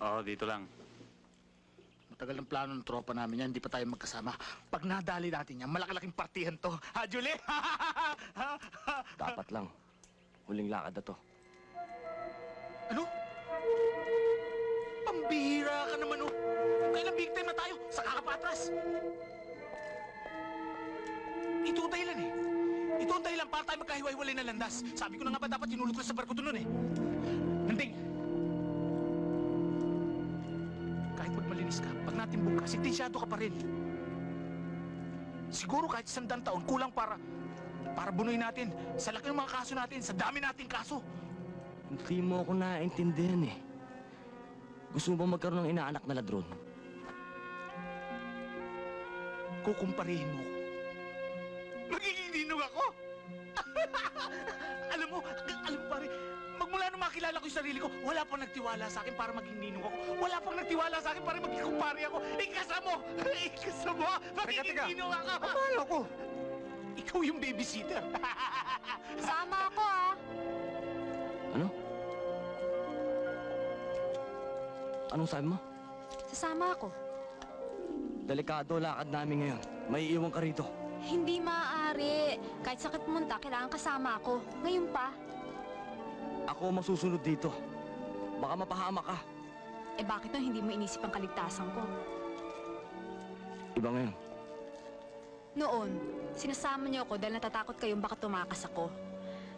Oo, dito lang. Matagal ang plano ng tropa namin yan, hindi pa tayo magkasama. Pag nadali natin yan, malaki-laking partihan to. Ha, Julie? Dapat lang. Huling lakad na to. Ano? Pambihira ka naman, oh. Kung kailan big time na tayo, saka ka pa atras. Ito ang dahilan eh. Ito ang dahilan para tayo magkahiwa-hiwalay na landas. Sabi ko na nga ba dapat tinulog ko sa barko doon eh. Nanding! Kahit magmalinis ka, pag natimbog ka, sentensyado ka pa rin. Siguro kahit 100 taon, kulang para bunuin natin. Sa laki ng mga kaso natin, sa dami nating kaso. Hindi mo ako naiintindihan eh. Gusto mo ba magkaroon ng inaanak na ladron? Kukumparihin mo ko. Magiging ninong ako! alam mo pare, magmula nung makilala ko yung sarili ko, wala pang nagtiwala sa akin para maging ninong ako. Wala pang nagtiwala sa akin para maging kumpare ako. Ikasa mo! Magiging ninong ako! Paano ako? Ikaw yung babysitter. Sama ako, ah. Ano? Anong sabi mo? Sasama ako. Delikado lakad namin ngayon. May iiwan ka rito. Hindi maaari. Kahit sakit pumunta, kailangan kasama ako. Ngayon pa. Ako masusunod dito. Baka mapahama ka. Eh bakit nang hindi mo inisip ang kaligtasan ko? Iba ngayon. Noon, sinasama niyo ako dahil natatakot kayong baka tumakas ako.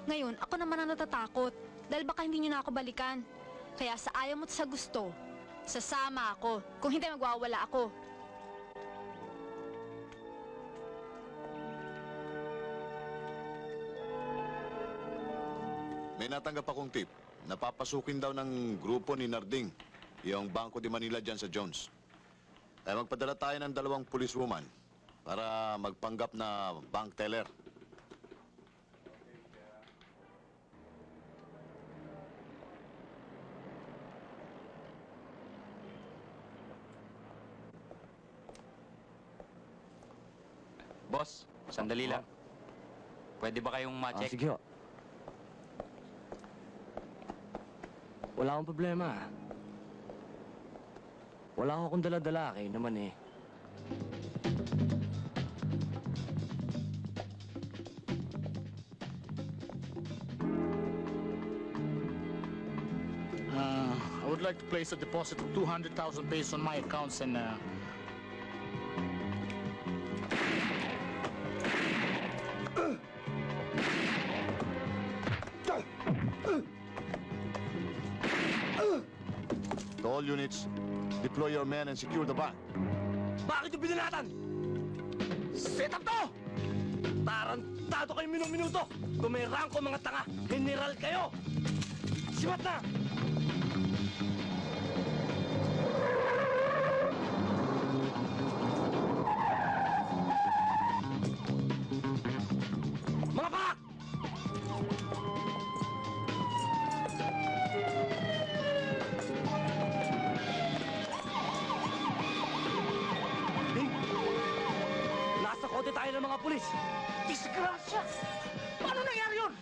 Ngayon, ako naman ang natatakot dahil baka hindi niyo na ako balikan. Kaya sa ayaw mo't sa gusto, sasama ako. Kung hindi, magwawala ako. May natanggap akong tip. Napapasukin daw ng grupo ni Narding yung Bangko de Manila dyan sa Jones. Kaya magpadala tayo ng 2 policewoman para magpanggap na bank teller. Boss, sandali lang. Pwede ba kayong ma-check? Sige ho. Wala akong problema. Wala akong dala-dala. Kayo naman eh. I would like to place a deposit of 200,000 pesos on my accounts and To all units, deploy your men and secure the bank. Bakit yung binalatan? Set up to! Tarantado kayo minuto. Kung may rangko mga tanga, general kayo! Sibat na! Mga pak! Nasa kote tayo ng mga pulis. disgrasya! Paano nangyari yun?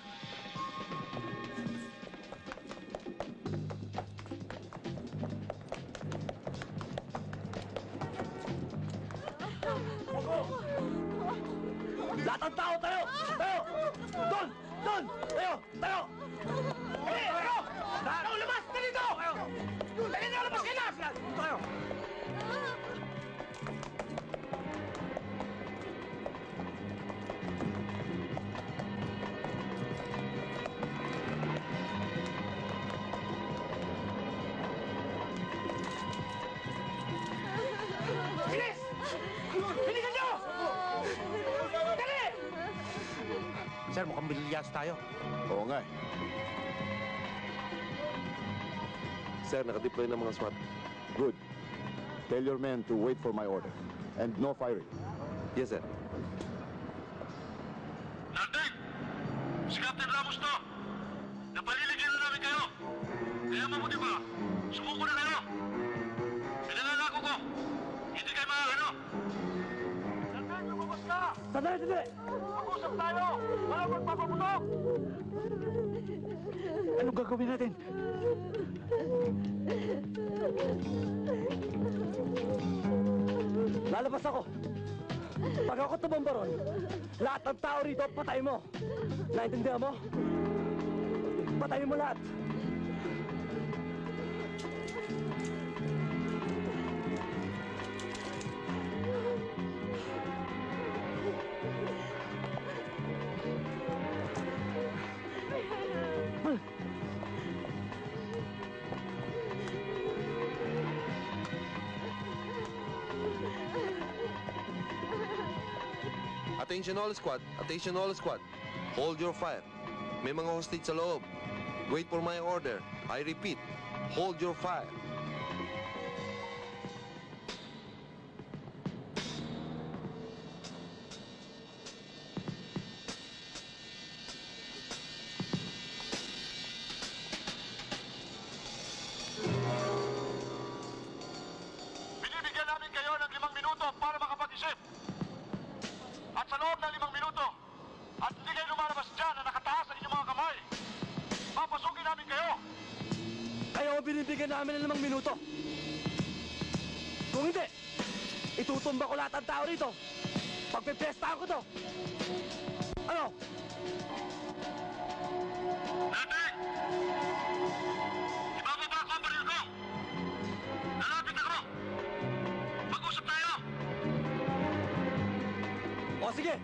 Lahat ng tao tayo! Tayo! Doon! Doon! Tayo! Tayo! Eh, tayo! Tayo, lumas! Dito! Dali na, lumas kayo na! Tayo! Bilis! Bilisan nyo! Dali! Sir, mukhang bililyas tayo. Oo nga eh. Sir, nakadeploy ng mga SWAT. Good. Tell your men to wait for my order. And no firing. Yes, sir. Narding! Si Captain Ramos to! Napaliligyan na namin kayo! Kaya mabuti pa, sumuko na kayo! Pinanangako ko, hindi kayo maaano! Saan Sandali! Mag-usap tayo! Walang magpapaputok! Anong gagawin natin? Lalabas ako! Pag ako tumamba ron, lahat ng tao rito, patay mo! Naintindihan mo? Patayin mo lahat! Attention all squad! Attention all squad! Hold your fire. May mga hostage sa loob. Wait for my order. I repeat, hold your fire. Binibigyan namin kayo ng 5 minuto para makapag-isip. At sa loob ng 5 minuto, at hindi kayo lumalabas dyan na nakataas sa inyong mga kamay, papasukin namin kayo. Kayo ang binibigyan namin ng 5 minuto. Kung hindi, itutumba ko lahat ng tao rito. Pagpipestahan ko to. Ano? Nating! Ibababa ko ang baril ko! Lalapit ako! Mag-usap tayo! O sige!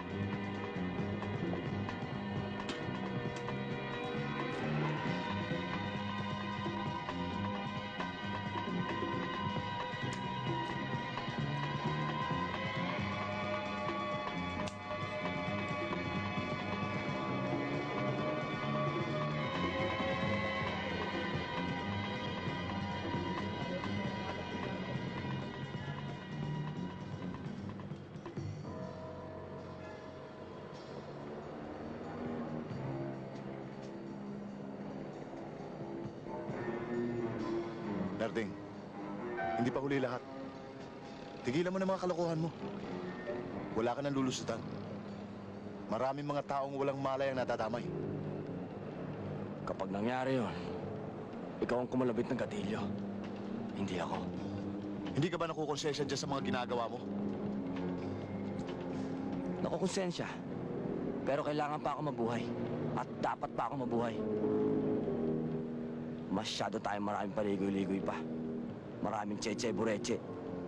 Narding, hindi pa huli lahat. Tigilan mo na mga kalokohan mo. Wala ka nang lulusutan. Maraming mga taong walang malay ang natadamay. Kapag nangyari yun, ikaw ang kumalabit ng gatilyo. Hindi ako. Hindi ka ba nakukonsensya dyan sa mga ginagawa mo? Nakukonsensya. Pero kailangan pa ako mabuhay. At dapat pa ako mabuhay. Masyado tayong maraming paligoy-ligoy pa. Maraming tseche bureche.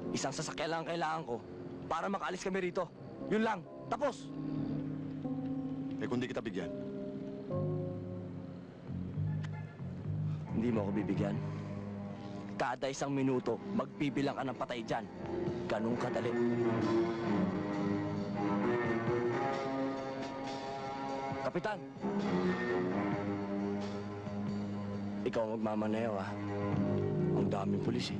Isang sasakyan lang ang kailangan ko para makaalis kami rito. Yun lang. Tapos! Eh kung di kita bigyan, Hindi mo ako bibigyan. Kada 1 minuto, magbibilang ka ng patay dyan. Ganun kadali. Kapitan! Ikaw ang magmamaneho, ha? Ang daming pulis, eh.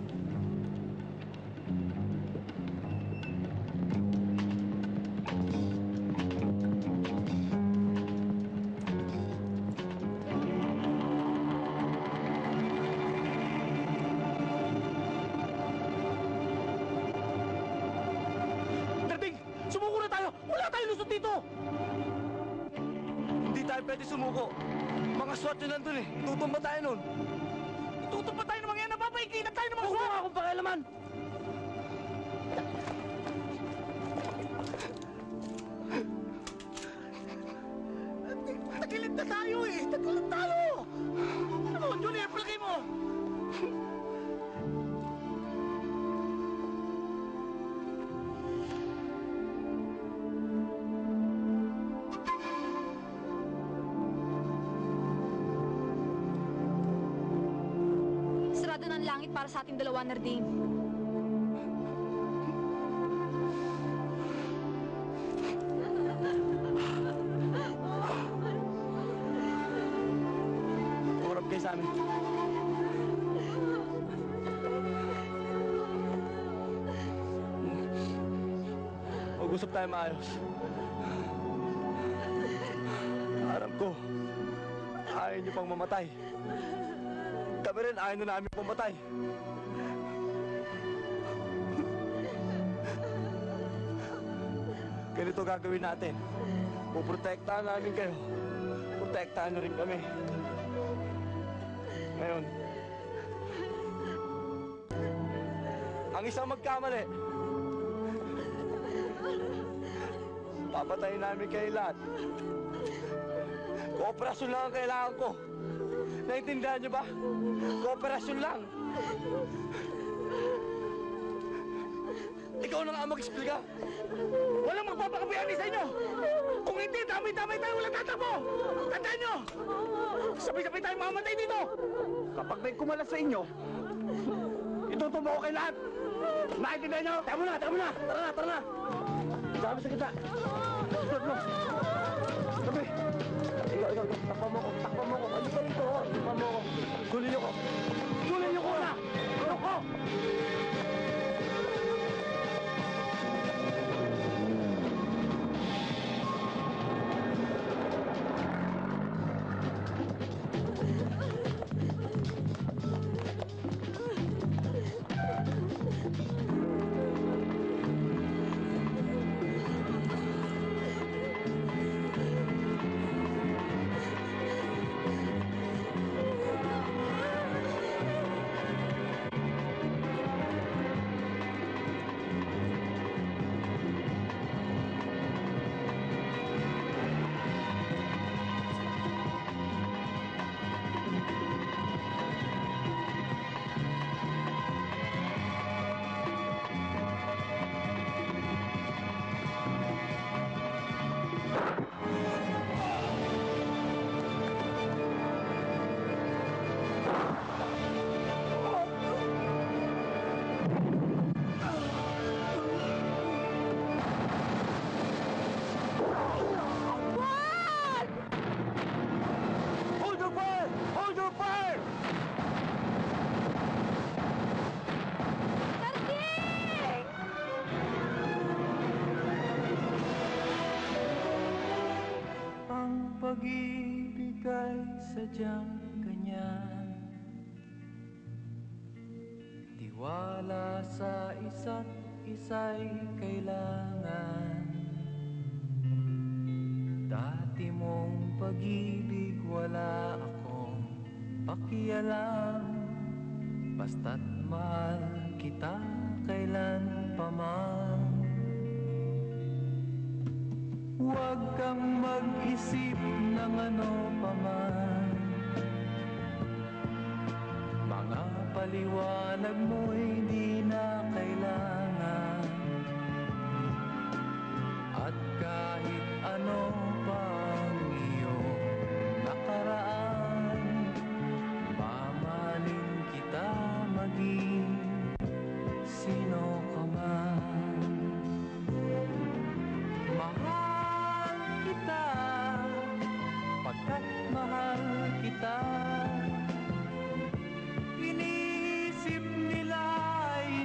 Dating! Sumuko na tayo! Wala tayong lusot dito! Hindi tayo pwede sumuko. Mga SWAT yun nandun, eh. Tutumba tayo nun. Tutumba tayo ng mga yan, napapaikitan tayo ng mga Huwag SWAT! mo akong pakialaman! Tagilid na tayo eh! Tagilid tayo! Ano, Junior, palagay mo! Sarado ng langit para sa ating dalawa, Narding. Umurap kayo sa amin. Mag-usap tayo maayos. Alam ko, ayaw niyo pang mamatay. Kami rin, ayaw na namin pumatay. Ganito gagawin natin. Puprotektahan namin kayo. Protektahan nyo rin kami. Ngayon, ang isang magkamali, papatayin namin kayo lahat. Kooperasyon lang ang kailangan ko. Naintindihan niyo ba? Kooperasyon lang. Ikaw na nga ang mag-explica. Walang magpapakabayani sa inyo! Kung hindi, dami-dami tayo walang tatakbo! Tandaan nyo! Sabay-sabay tayo mamamatay dito! Kapag may kumalas sa inyo, itutumbo ko kayo lahat! Naintindihan nyo? Tama na! Tara na! Tara na! Dami sa kita! Stop mo! Sabi! Ikaw! Takpan mo ko! Ano pa rito? Takpan mo ko! Gulin niyo ko! Gulin niyo ko na! Ano ko? Pag-ibig ay sadyang ganyan. Tiwala sa isa't isa'y kailangan. Dati mong pag-ibig wala akong pakialam. Basta't mahal kita kailan pa man. Huwag kang mag-isip ng ano pa man. Mga paliwanag mo'y di na kailangan. At kahit ano pa ang iyong nakaraan, mamahalin kita maging sino ka man. Mahal kita, pagkat mahal kita. Iniisip nila ay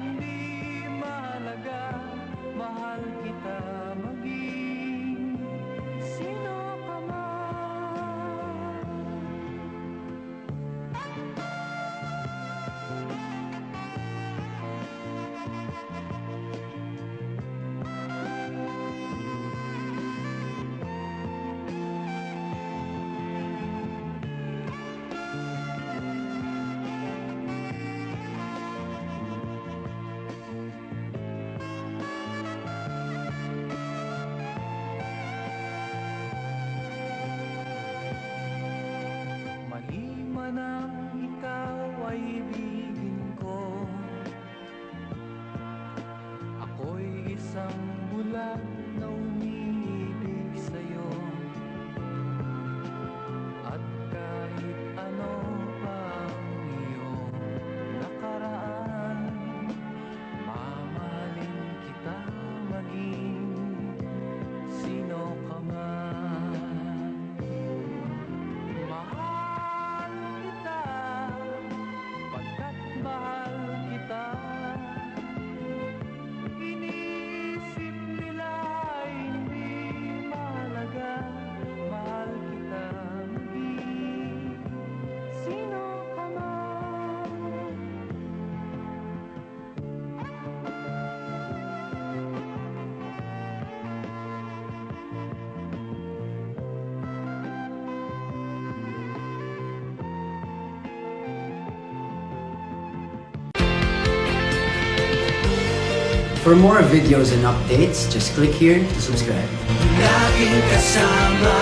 For more videos and updates, just click here to subscribe. Laging kasama.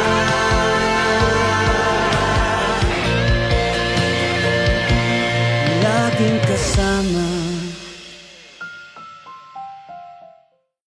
Laging kasama.